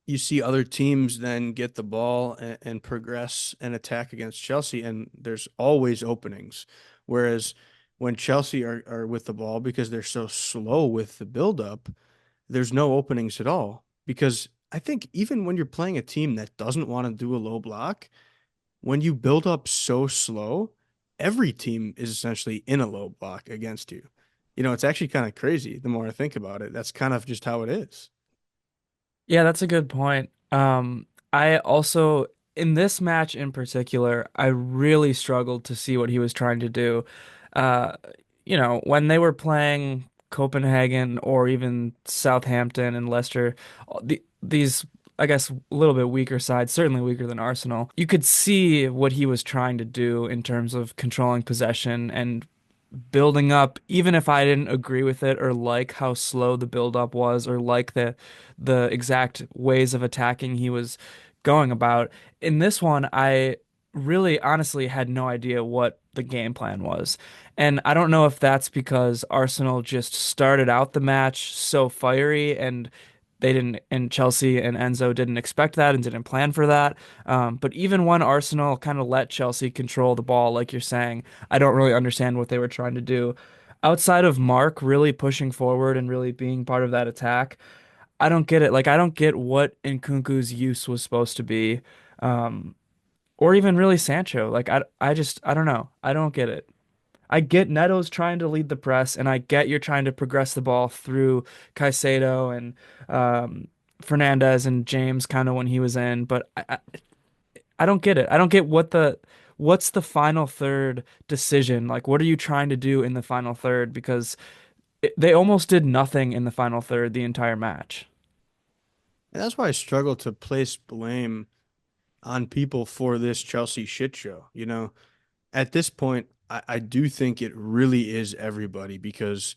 you see other teams then get the ball and progress and attack against Chelsea, and there's always openings. Whereas when Chelsea are with the ball, because they're so slow with the build-up, there's no openings at all. Because I think even when you're playing a team that doesn't want to do a low block, when you build up so slow, every team is essentially in a low block against you. It's actually kind of crazy the more I think about it. That's kind of just how it is. Yeah, that's a good point. I also, in this match in particular, I really struggled to see what he was trying to do. Uh, when they were playing Copenhagen or even Southampton and Leicester, these, I guess, a little bit weaker sides, certainly weaker than Arsenal, you could see what he was trying to do in terms of controlling possession and building up, even if I didn't agree with it or like how slow the build up was or like the exact ways of attacking he was going about. In this one, I really honestly had no idea what the game plan was. And I don't know if that's because Arsenal just started out the match so fiery and they didn't, and Chelsea and Enzo didn't expect that and didn't plan for that. But even when Arsenal kind of let Chelsea control the ball, like you're saying, I don't really understand what they were trying to do. Outside of Mark really pushing forward and really being part of that attack, I don't get it. Like, I don't get what Nkunku's use was supposed to be, um, or even really Sancho. Like, I don't know. I don't get it. I get Neto's trying to lead the press, and I get you're trying to progress the ball through Caicedo and Fernandez and James kind of when he was in, but I don't get it. I don't get what's the final third decision? Like, what are you trying to do in the final third? Because they almost did nothing in the final third the entire match. And that's why I struggle to place blame on people for this Chelsea shit show. At this point, I do think it really is everybody because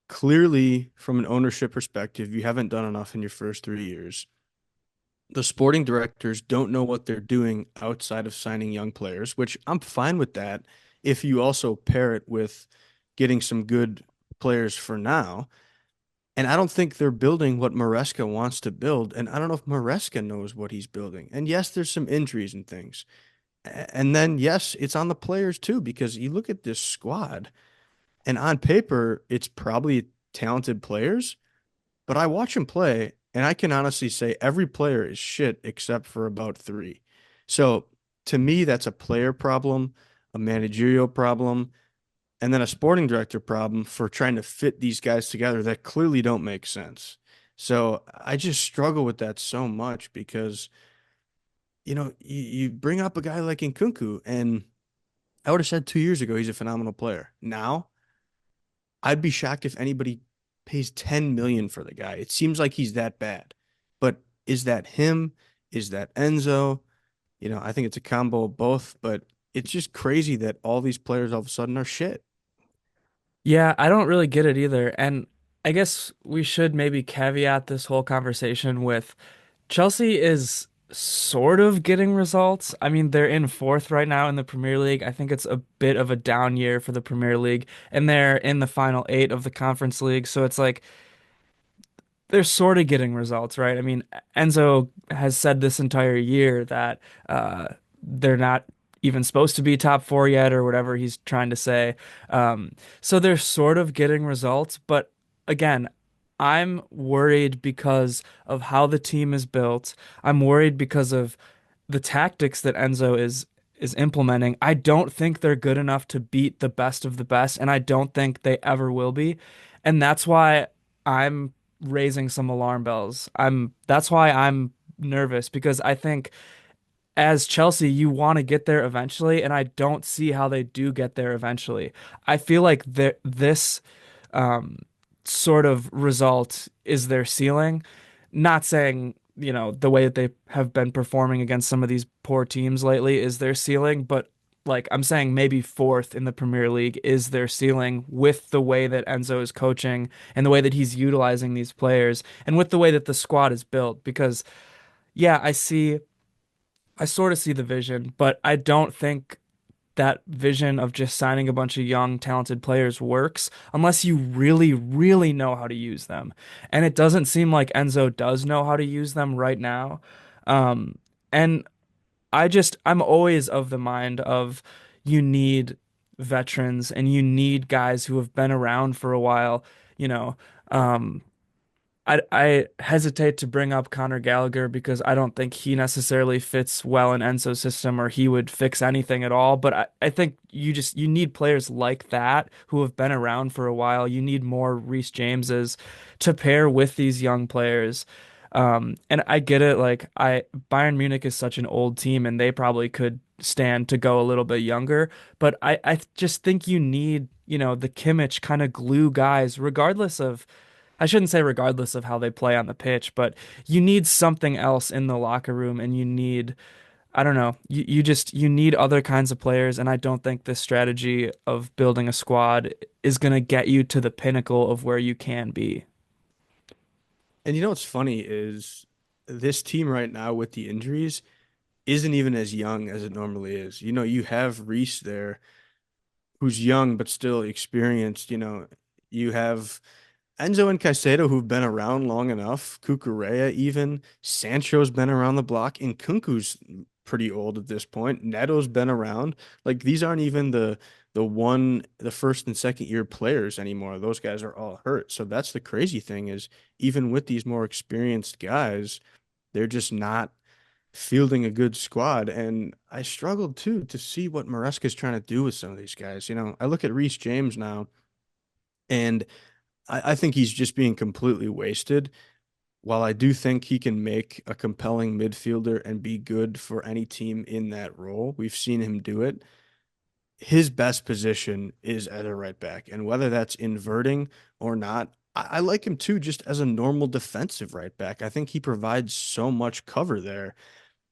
clearly, from an ownership perspective, you haven't done enough in your first 3 years. The sporting directors don't know what they're doing outside of signing young players, which I'm fine with that if you also pair it with getting some good players for now. And I don't think they're building what Maresca wants to build. And I don't know if Maresca knows what he's building. And yes, there's some injuries and things. And then, yes, it's on the players too, because you look at this squad and on paper, it's probably talented players, but I watch them play and I can honestly say every player is shit except for about three. So to me, that's a player problem, a managerial problem, and then a sporting director problem for trying to fit these guys together that clearly don't make sense. So I just struggle with that so much because, you bring up a guy like Nkunku, and I would have said 2 years ago he's a phenomenal player. Now, I'd be shocked if anybody pays 10 million for the guy. It seems like he's that bad. But is that him? Is that Enzo? I think it's a combo of both, but it's just crazy that all these players all of a sudden are shit. Yeah, I don't really get it either. And I guess we should maybe caveat this whole conversation with Chelsea is sort of getting results. I mean, they're in fourth right now in the Premier League. I think it's a bit of a down year for the Premier League, and they're in the final eight of the Conference League. So it's like they're sort of getting results, right? I mean, Enzo has said this entire year that they're not even supposed to be top four yet, or whatever he's trying to say. So they're sort of getting results, but again, I'm worried because of how the team is built. I'm worried because of the tactics that Enzo is implementing. I don't think they're good enough to beat the best of the best, and I don't think they ever will be. And that's why I'm raising some alarm bells. That's why I'm nervous because I think as Chelsea, you want to get there eventually, and I don't see how they do get there eventually. I feel like this um, sort of result is their ceiling. Not saying, the way that they have been performing against some of these poor teams lately is their ceiling, but like I'm saying, maybe fourth in the Premier League is their ceiling with the way that Enzo is coaching and the way that he's utilizing these players and with the way that the squad is built. Because, yeah, I sort of see the vision, but I don't think that vision of just signing a bunch of young, talented players works unless you really, really know how to use them. And it doesn't seem like Enzo does know how to use them right now. Um, and I'm always of the mind of you need veterans and you need guys who have been around for a while, you know. Um, I hesitate to bring up Conor Gallagher because I don't think he necessarily fits well in Enzo's system or he would fix anything at all. But I think you need players like that who have been around for a while. You need more Reece Jameses to pair with these young players. And I get it, like I Bayern Munich is such an old team and they probably could stand to go a little bit younger. But I just think you need, the Kimmich kind of glue guys, regardless of I shouldn't say regardless of how they play on the pitch, but you need something else in the locker room and you need, I don't know, you need other kinds of players. And I don't think this strategy of building a squad is going to get you to the pinnacle of where you can be. And you know what's funny is this team right now with the injuries isn't even as young as it normally is. You know, you have Reese there who's young but still experienced. You know, you have Enzo and Caicedo who've been around long enough. Cucurella even. Sancho's been around the block. And Kunku's pretty old at this point. Neto's been around. Like these aren't even the first and second year players anymore. Those guys are all hurt. So that's the crazy thing is even with these more experienced guys, they're just not fielding a good squad. And I struggled too to see what Maresca's trying to do with some of these guys. You know, I look at Reece James now, and I think he's just being completely wasted. While I do think he can make a compelling midfielder and be good for any team in that role, we've seen him do it. His best position is at a right back. And whether that's inverting or not, I like him too, just as a normal defensive right back. I think he provides so much cover there.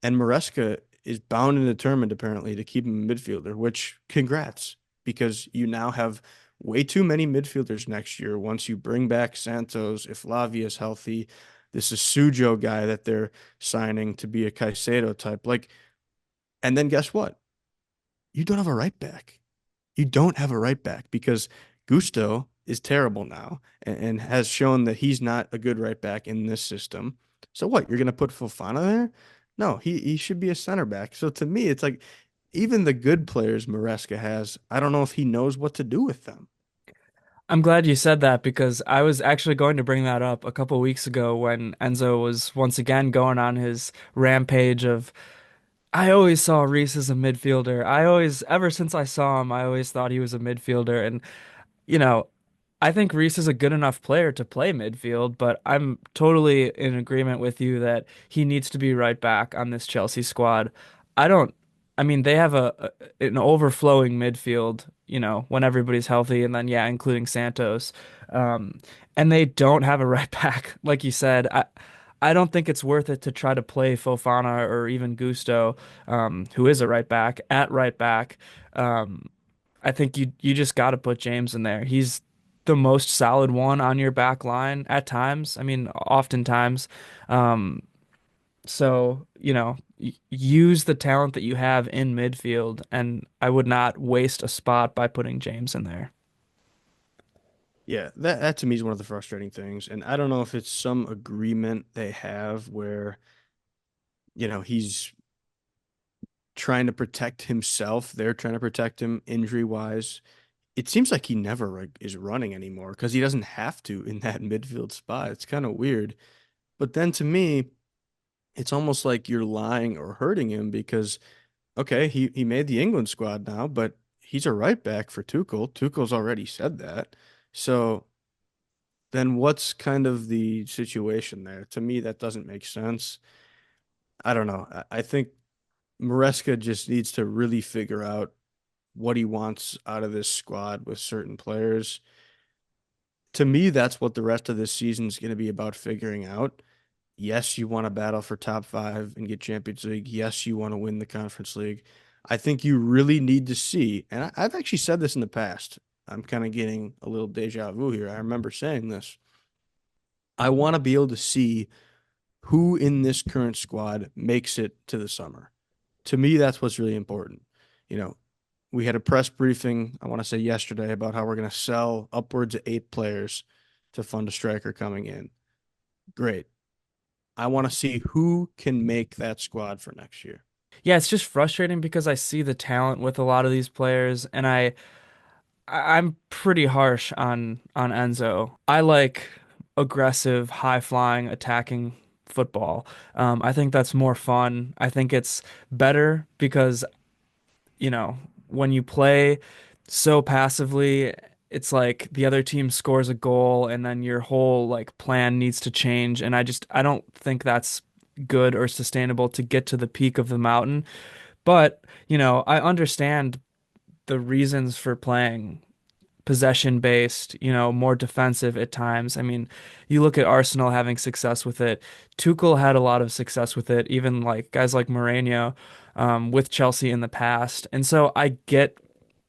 And Maresca is bound and determined, apparently, to keep him a midfielder, which congrats, because you now have way too many midfielders next year. Once you bring back Santos, if Lavia is healthy, this is Sujo guy that they're signing to be a Caicedo type. Like, and then guess what? You don't have a right back. You don't have a right back because Gusto is terrible now and has shown that he's not a good right back in this system. So what? You're gonna put Fofana there? No, he should be a center back. So to me, it's like even the good players Maresca has, I don't know if he knows what to do with them. I'm glad you said that because I was actually going to bring that up a couple weeks ago when Enzo was once again going on his rampage of I always saw Reese as a midfielder. Ever since I saw him, I always thought he was a midfielder. And you know, I think Reese is a good enough player to play midfield, but I'm totally in agreement with you that he needs to be right back on this Chelsea squad. I don't, I mean, they have an overflowing midfield, when everybody's healthy, and then yeah, including Santos. Um, and they don't have a right back, like you said. I don't think it's worth it to try to play Fofana or even Gusto, who is a right back, at right back. Um, I think you just got to put James in there. He's the most solid one on your back line at times. I mean, oftentimes. Um, so, use the talent that you have in midfield, and I would not waste a spot by putting James in there. Yeah, that to me is one of the frustrating things. And I don't know if it's some agreement they have where, he's trying to protect himself. They're trying to protect him injury wise. It seems like he never is running anymore because he doesn't have to in that midfield spot. It's kind of weird. But then to me, it's almost like you're lying or hurting him because okay, he made the England squad now, but he's a right back for Tuchel. Tuchel's already said that. So then what's kind of the situation there? To me, that doesn't make sense. I don't know. I think Maresca just needs to really figure out what he wants out of this squad with certain players. To me, that's what the rest of this season is going to be about figuring out. Yes, you want to battle for top five and get Champions League. Yes, you want to win the Conference League. I think you really need to see, and I've actually said this in the past. I'm kind of getting a little deja vu here. I remember saying this. I want to be able to see who in this current squad makes it to the summer. To me, that's what's really important. You know, we had a press briefing, I want to say yesterday, about how we're going to sell upwards of 8 players to fund a striker coming in. Great. I want to see who can make that squad for next year. Yeah, it's just frustrating because I see the talent with a lot of these players, and I'm pretty harsh on Enzo. I like aggressive, high-flying, attacking football. I think that's more fun. I think it's better because, when you play so passively, it's like the other team scores a goal and then your whole like plan needs to change. And I don't think that's good or sustainable to get to the peak of the mountain. But, I understand the reasons for playing possession based, more defensive at times. I mean, you look at Arsenal having success with it. Tuchel had a lot of success with it, even like guys like Mourinho, with Chelsea in the past. And so I get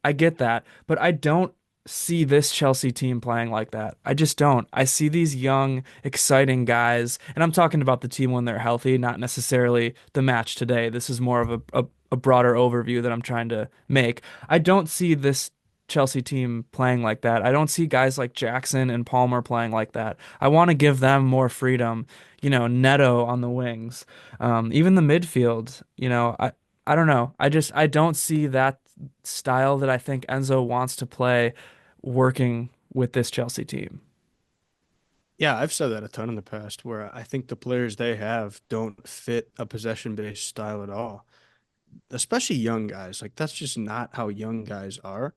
that, but I don't see this Chelsea team playing like that. I just don't. I see these young, exciting guys, and I'm talking about the team when they're healthy, not necessarily the match today. This is more of a broader overview that I'm trying to make. I don't see this Chelsea team playing like that. I don't see guys like Jackson and Palmer playing like that. I want to give them more freedom, Neto on the wings, even the midfield, I don't know. I don't see that style that I think Enzo wants to play working with this Chelsea team. Yeah, I've said that a ton in the past where I think the players they have don't fit a possession-based style at all, especially young guys. Like that's just not how young guys are.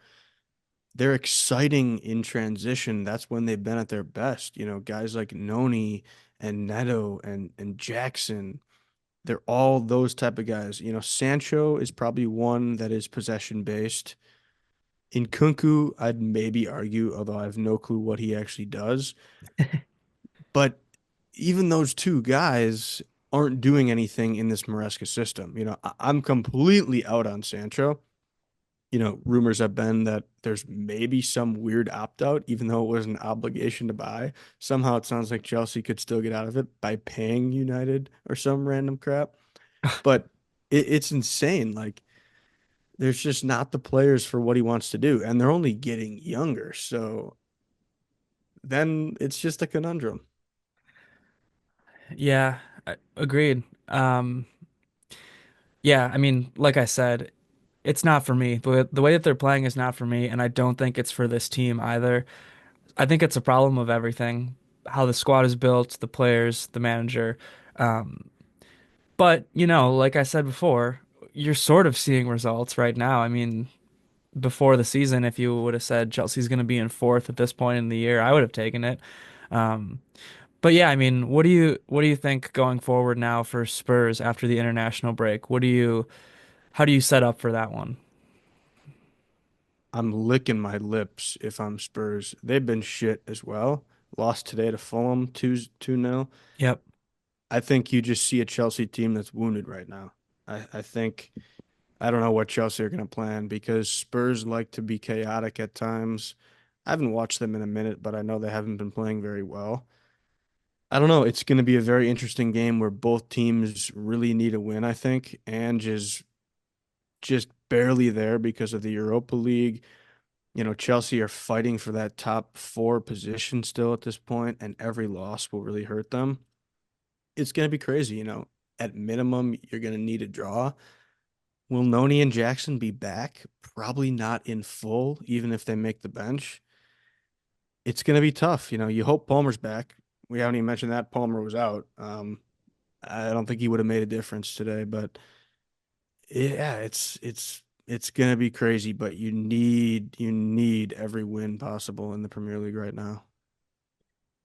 They're exciting in transition. That's when they've been at their best. Guys like Noni and Neto and Jackson, they're all those type of guys. Sancho is probably one that is possession based. In Kunku, I'd maybe argue, although I have no clue what he actually does. But even those two guys aren't doing anything in this Maresca system. I'm completely out on Sancho. Rumors have been that there's maybe some weird opt out, even though it was an obligation to buy. Somehow it sounds like Chelsea could still get out of it by paying United or some random crap. But it's insane. Like, there's just not the players for what he wants to do, and they're only getting younger. So then it's just a conundrum. Yeah, agreed. Yeah, I mean, like I said, it's not for me. The way that they're playing is not for me, and I don't think it's for this team either. I think it's a problem of everything, how the squad is built, the players, the manager. Um, but, like I said before, you're sort of seeing results right now. I mean, before the season, if you would have said Chelsea's going to be in fourth at this point in the year, I would have taken it. Um, but yeah, I mean, what do you think going forward now for Spurs after the international break? How do you set up for that one? I'm licking my lips if I'm Spurs. They've been shit as well. Lost today to Fulham 2-0. Yep. I think you just see a Chelsea team that's wounded right now. I think I don't know what Chelsea are going to plan because Spurs like to be chaotic at times. I haven't watched them in a minute, but I know they haven't been playing very well. I don't know. It's going to be a very interesting game where both teams really need a win, I think, and just barely there because of the Europa League. Chelsea are fighting for that top four position still at this point, and every loss will really hurt them. It's going to be crazy. At minimum, you're going to need a draw. Will Noni and Jackson be back? Probably not in full, even if they make the bench. It's going to be tough. You hope Palmer's back. We haven't even mentioned that Palmer was out. I don't think he would have made a difference today, but yeah, it's going to be crazy, but you need every win possible in the Premier League right now.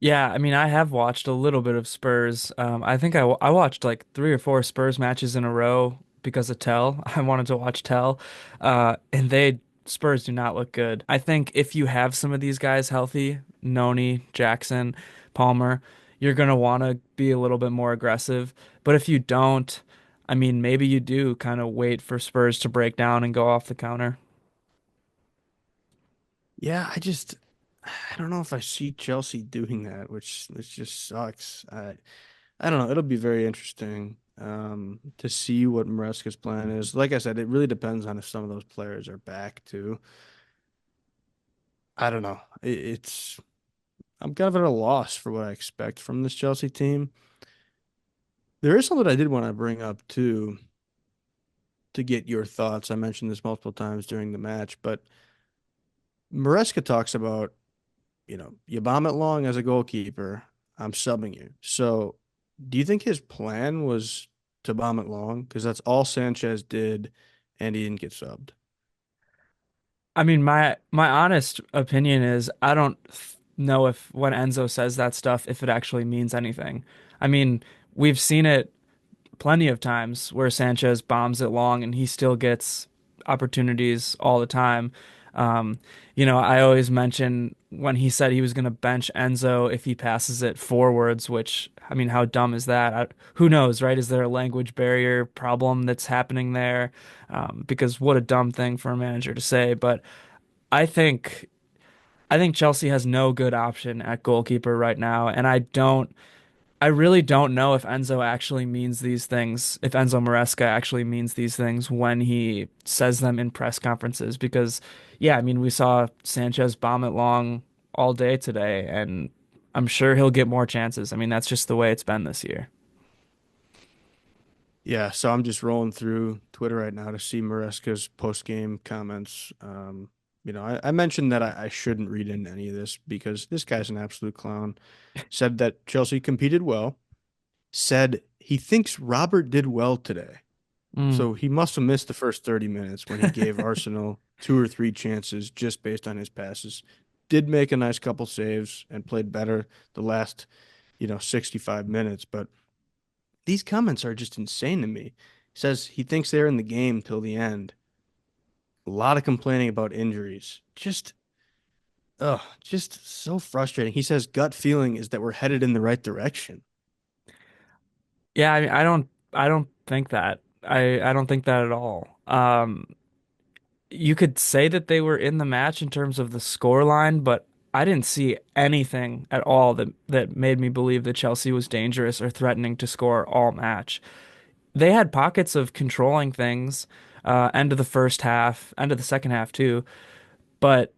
Yeah, I mean, I have watched a little bit of Spurs. I think I watched like three or four Spurs matches in a row because of Tell. I wanted to watch Tell, and Spurs do not look good. I think if you have some of these guys healthy, Noni, Jackson, Palmer, you're gonna want to be a little bit more aggressive. But if you don't, I mean, maybe you do kind of wait for Spurs to break down and go off the counter. Yeah, I don't know if I see Chelsea doing that, which just sucks. I don't know. It'll be very interesting to see what Maresca's plan is. Like I said, it really depends on if some of those players are back too. I don't know. It's I'm kind of at a loss for what I expect from this Chelsea team. There is something I did want to bring up too to get your thoughts. I mentioned this multiple times during the match, but Maresca talks about, you bomb it long as a goalkeeper, I'm subbing you. So, do you think his plan was to bomb it long? Because that's all Sanchez did, and he didn't get subbed. I mean, my honest opinion is I don't know if when Enzo says that stuff, if it actually means anything. I mean, we've seen it plenty of times where Sanchez bombs it long and he still gets opportunities all the time. Um, I always mention when he said he was going to bench Enzo if he passes it forwards, which, I mean, how dumb is that? Who knows, right? Is there a language barrier problem that's happening there? Because what a dumb thing for a manager to say. But I think I think Chelsea has no good option at goalkeeper right now, and I really don't know if Enzo actually means these things, if Enzo Maresca actually means these things when he says them in press conferences. Because, yeah, I mean, we saw Sanchez bomb it long all day today, and I'm sure he'll get more chances. I mean, that's just the way it's been this year. Yeah, so I'm just rolling through Twitter right now to see Maresca's post-game comments. I mentioned that I shouldn't read into any of this because this guy's an absolute clown. Said that Chelsea competed well, said he thinks Robert did well today. Mm. So he must have missed the first 30 minutes when he gave Arsenal two or three chances just based on his passes. Did make a nice couple saves and played better the last, 65 minutes. But these comments are just insane to me. He says he thinks they're in the game till the end. A lot of complaining about injuries. Just so frustrating. He says gut feeling is that we're headed in the right direction. Yeah, I mean, I don't think that. I don't think that at all. You could say that they were in the match in terms of the score line, but I didn't see anything at all that made me believe that Chelsea was dangerous or threatening to score all match. They had pockets of controlling things, end of the first half, end of the second half too, but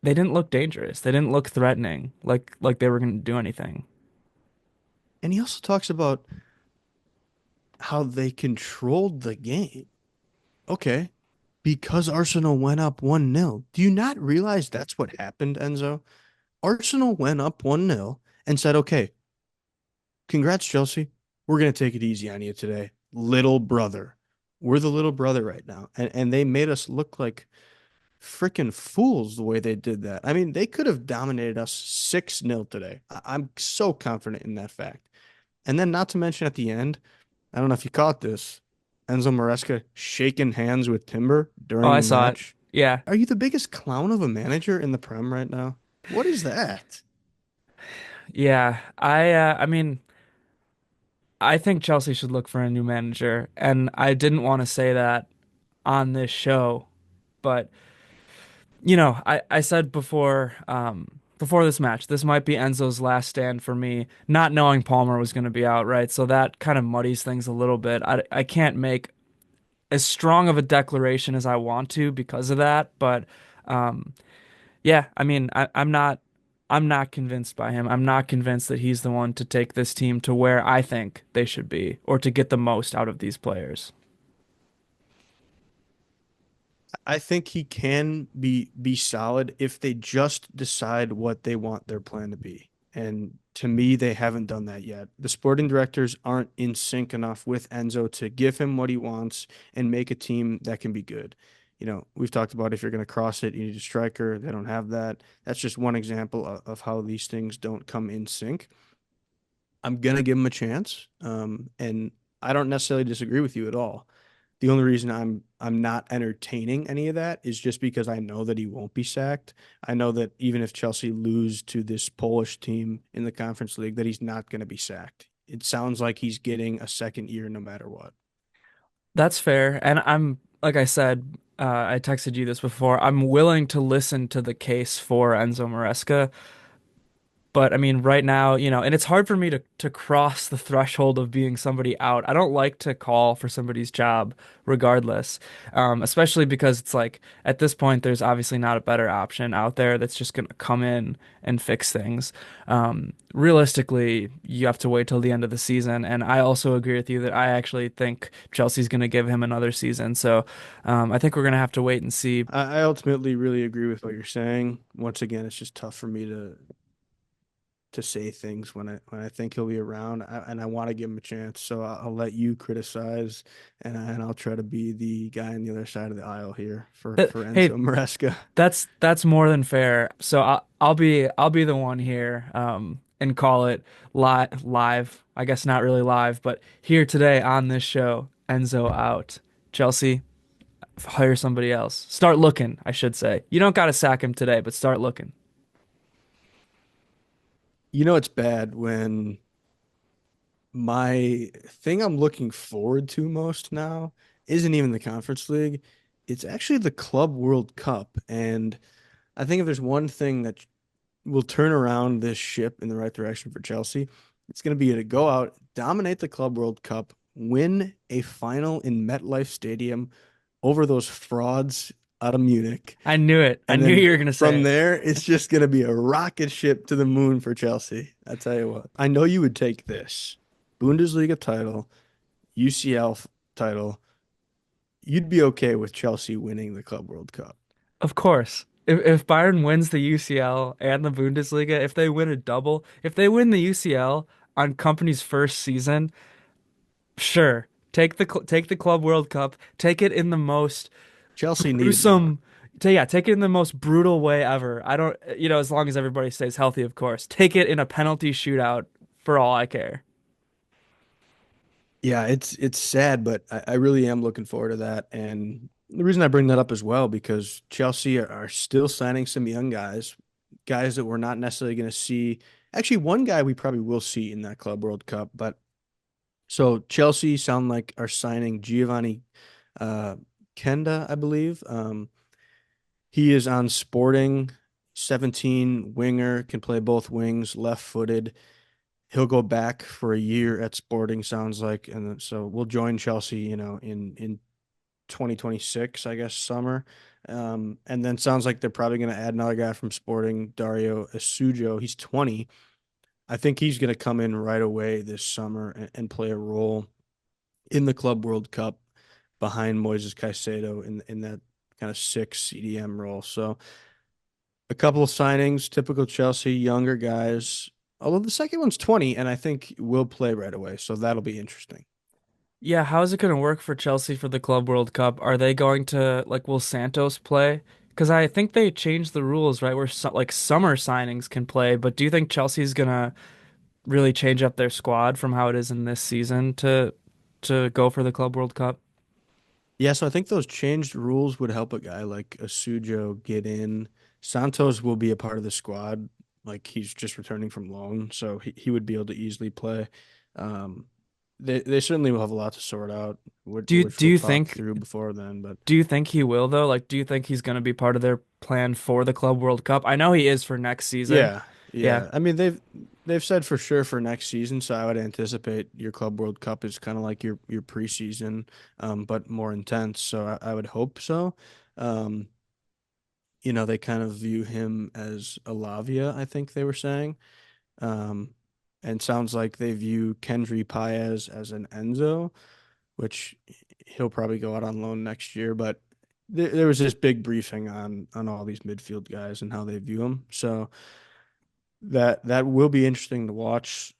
they didn't look dangerous. They didn't look threatening, like they were going to do anything. And he also talks about how they controlled the game. Okay, because Arsenal went up 1-0. Do you not realize that's what happened, Enzo? Arsenal went up 1-0 and said, okay, congrats, Chelsea. We're going to take it easy on you today. Little brother. We're the little brother right now. And they made us look like freaking fools the way they did that. I mean, they could have dominated us 6-0 today. I'm so confident in that fact. And then, not to mention at the end, I don't know if you caught this, Enzo Maresca shaking hands with Timber Oh, during I the saw it. match. Yeah. Are you the biggest clown of a manager in the Prem right now? What is that? Yeah. I mean, I think Chelsea should look for a new manager, and I didn't want to say that on this show, but I said before this match, this might be Enzo's last stand for me, not knowing Palmer was going to be out, right? So that kind of muddies things a little bit. I can't make as strong of a declaration as I want to because of that, but um, yeah, I mean, I'm not convinced by him. I'm not convinced that he's the one to take this team to where I think they should be or to get the most out of these players. I think he can be solid if they just decide what they want their plan to be. And to me, they haven't done that yet. The sporting directors aren't in sync enough with Enzo to give him what he wants and make a team that can be good. We've talked about if you're going to cross it, you need a striker. They don't have that. That's just one example of how these things don't come in sync. I'm gonna give him a chance. And I don't necessarily disagree with you at all. The only reason I'm not entertaining any of that is just because I know that he won't be sacked. I know that even if Chelsea lose to this Polish team in the Conference League, that he's not going to be sacked. It sounds like he's getting a second year no matter what. That's fair. And I'm, like I said, I texted you this before. I'm willing to listen to the case for Enzo Maresca, But I mean, right now, and it's hard for me to cross the threshold of being somebody out. I don't like to call for somebody's job regardless, especially because it's like at this point, there's obviously not a better option out there that's just going to come in and fix things. Realistically, you have to wait till the end of the season. And I also agree with you that I actually think Chelsea's going to give him another season. So I think we're going to have to wait and see. I ultimately really agree with what you're saying. Once again, it's just tough for me to say things when I think he'll be around, and I want to give him a chance. So I'll let you criticize, and I'll try to be the guy on the other side of the aisle here for Hey, Enzo Maresca. that's more than fair. So I'll be the one here and call it live. I guess not really live, but here today on this show, Enzo out. Chelsea, hire somebody else. Start looking, I should say. You don't got to sack him today, but start looking. You know it's bad when my thing I'm looking forward to most now isn't even the Conference League. It's actually the Club World Cup. And I think if there's one thing that will turn around this ship in the right direction for Chelsea, it's going to be to go out, dominate the Club World Cup, win a final in MetLife Stadium over those frauds out of Munich. I knew it. I And knew then you were gonna say from it. there, it's just going to be a rocket ship to the moon for Chelsea. I tell you what, I know you would take this Bundesliga title, UCL title. You'd be okay with Chelsea winning the Club World Cup. Of course. If Bayern wins the UCL and the Bundesliga, if they win a double, if they win the UCL on Company's first season, sure. Take the Club World Cup. Take it in the most Chelsea need more. gruesome. Yeah, take it in the most brutal way ever. I don't, as long as everybody stays healthy, of course. Take it in a penalty shootout for all I care. Yeah, it's sad, but I really am looking forward to that. And the reason I bring that up as well, because Chelsea are still signing some young guys, guys that we're not necessarily going to see. Actually, one guy we probably will see in that Club World Cup. But so Chelsea sound like are signing Giovanni uh, Kenda, I believe. He is on Sporting, 17 winger, can play both wings, left-footed. He'll go back for a year at Sporting, sounds like, and so we'll join Chelsea, in 2026, I guess, summer. And then sounds like they're probably going to add another guy from Sporting, Dario Asujo. He's 20. I think he's going to come in right away this summer and play a role in the Club World Cup behind Moises Caicedo in that kind of six CDM role. So a couple of signings, typical Chelsea, younger guys. Although the second one's 20, and I think will play right away, so that'll be interesting. Yeah, how is it going to work for Chelsea for the Club World Cup? Are they going to like will Santos play? Because I think they changed the rules, right? Where like summer signings can play, but do you think Chelsea's gonna really change up their squad from how it is in this season to go for the Club World Cup? Yeah, so I think those changed rules would help a guy like Asujo get in. Santos will be a part of the squad, like he's just returning from loan, so he would be able to easily play. Um, they certainly will have a lot to sort out, Do you which do we'll you talk think through before then. But do you think he will though? Like, do you think he's going to be part of their plan for the Club World Cup? I know he is for next season. yeah, Yeah. yeah. I mean, they've said for sure for next season, so I would anticipate your Club World Cup is kind of like your preseason, but more intense. So I would hope so. Um, they kind of view him as a Lavia, I think they were saying. Um, and sounds like they view Kendry Paez as an Enzo, which he'll probably go out on loan next year. But there was this big briefing on all these midfield guys and how they view him. So that will be interesting to watch.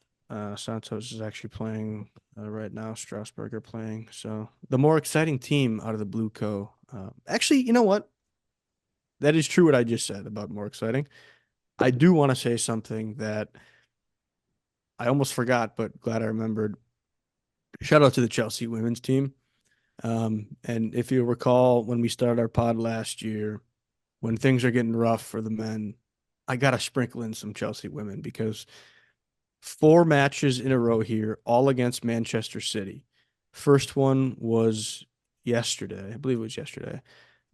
Santos is actually playing right now. Strasbourg are playing. So the more exciting team out of the Blue Co. Actually, you know what? That is true what I just said about more exciting. I do want to say something that I almost forgot, but glad I remembered. Shout out to the Chelsea women's team. And if you recall, when we started our pod last year, when things are getting rough for the men, I got to sprinkle in some Chelsea women because 4 matches in a row here, all against Manchester City. First one was yesterday. I believe it was yesterday.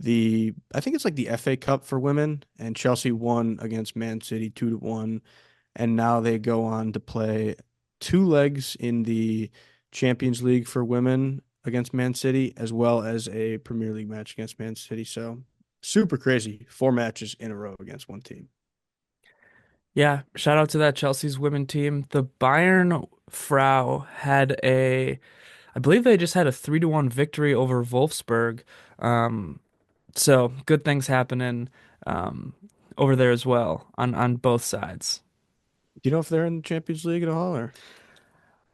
I think it's like the FA Cup for women, and Chelsea won against Man City 2-1. and now they go on to play two legs in the Champions League for women against Man City, as well as a Premier League match against Man City. So super crazy. Four matches in a row against one team. Yeah, shout out to that Chelsea's women team. The Bayern Frau had I believe they just had a 3-1 victory over Wolfsburg. Um, so good things happening um, over there as well on both sides. Do you know if they're in the Champions League at all, or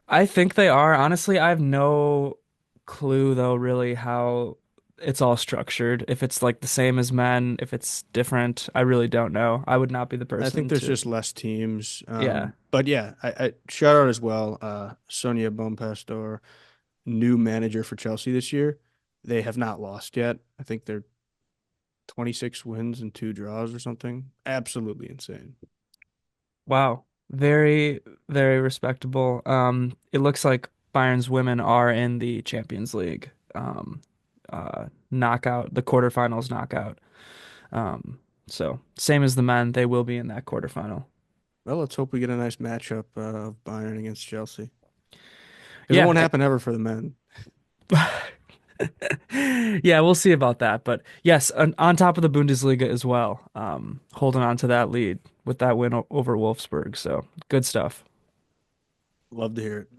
I think they are. Honestly, I have no clue though, really, how it's all structured. If it's like the same as men, if it's different, I really don't know. I would not be the I think person there's to. just less teams. Yeah. But yeah, I shout out as well, Sonia Bonpastor, new manager for Chelsea this year. They have not lost yet. I think they're 26 wins and two draws or something. Absolutely insane. Wow. Very, very respectable. It looks like Bayern's women are in the Champions League knockout, the quarterfinals knockout. Um, so same as the men, they will be in that quarterfinal. Well, let's hope we get a nice matchup of Bayern against Chelsea because it Yeah, won't happen ever for the men. yeah, we'll see about that. But yes, on top of the Bundesliga as well, holding on to that lead with that win over Wolfsburg. So good stuff. Love to hear it.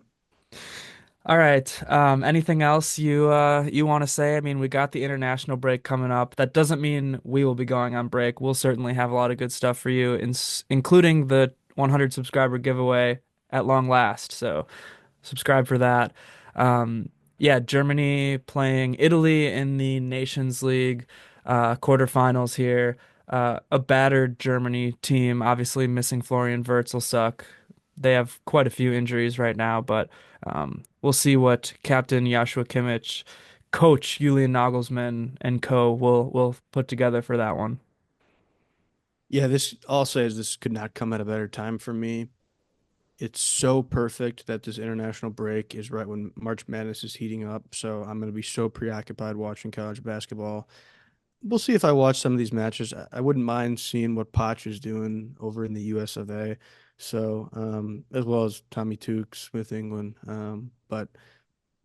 All right. Anything else you want to say? I mean, we got the international break coming up. That doesn't mean we will be going on break. We'll certainly have a lot of good stuff for you, including the 100 subscriber giveaway at long last. So subscribe for that. Um, yeah, Germany playing Italy in the Nations League quarterfinals here. A battered Germany team, obviously missing Florian Wirtz will suck. They have quite a few injuries right now, but we'll see what Captain Joshua Kimmich, Coach Julian Nagelsmann, and co will put together for that one. Yeah, this I'll say is this could not come at a better time for me. It's so perfect that this international break is right when March Madness is heating up. So I'm going to be so preoccupied watching college basketball. We'll see if I watch some of these matches. I wouldn't mind seeing what Poch is doing over in the US of A. So, as well as Tommy Tukes with England. But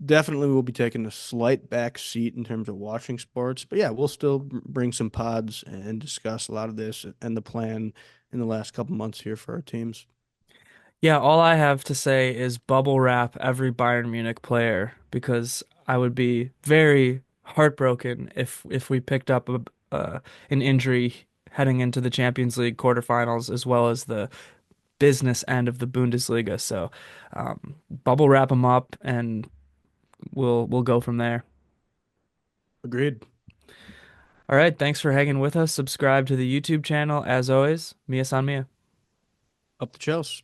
definitely we'll be taking a slight back seat in terms of watching sports. But yeah, we'll still bring some pods and discuss a lot of this and the plan in the last couple months here for our teams. Yeah, all I have to say is bubble wrap every Bayern Munich player because I would be very heartbroken if we picked up an injury heading into the Champions League quarterfinals as well as the business end of the Bundesliga. So, bubble wrap them up and we'll go from there. Agreed. All right, thanks for hanging with us. Subscribe to the YouTube channel as always. Mia san Mia. Up the Chelsea.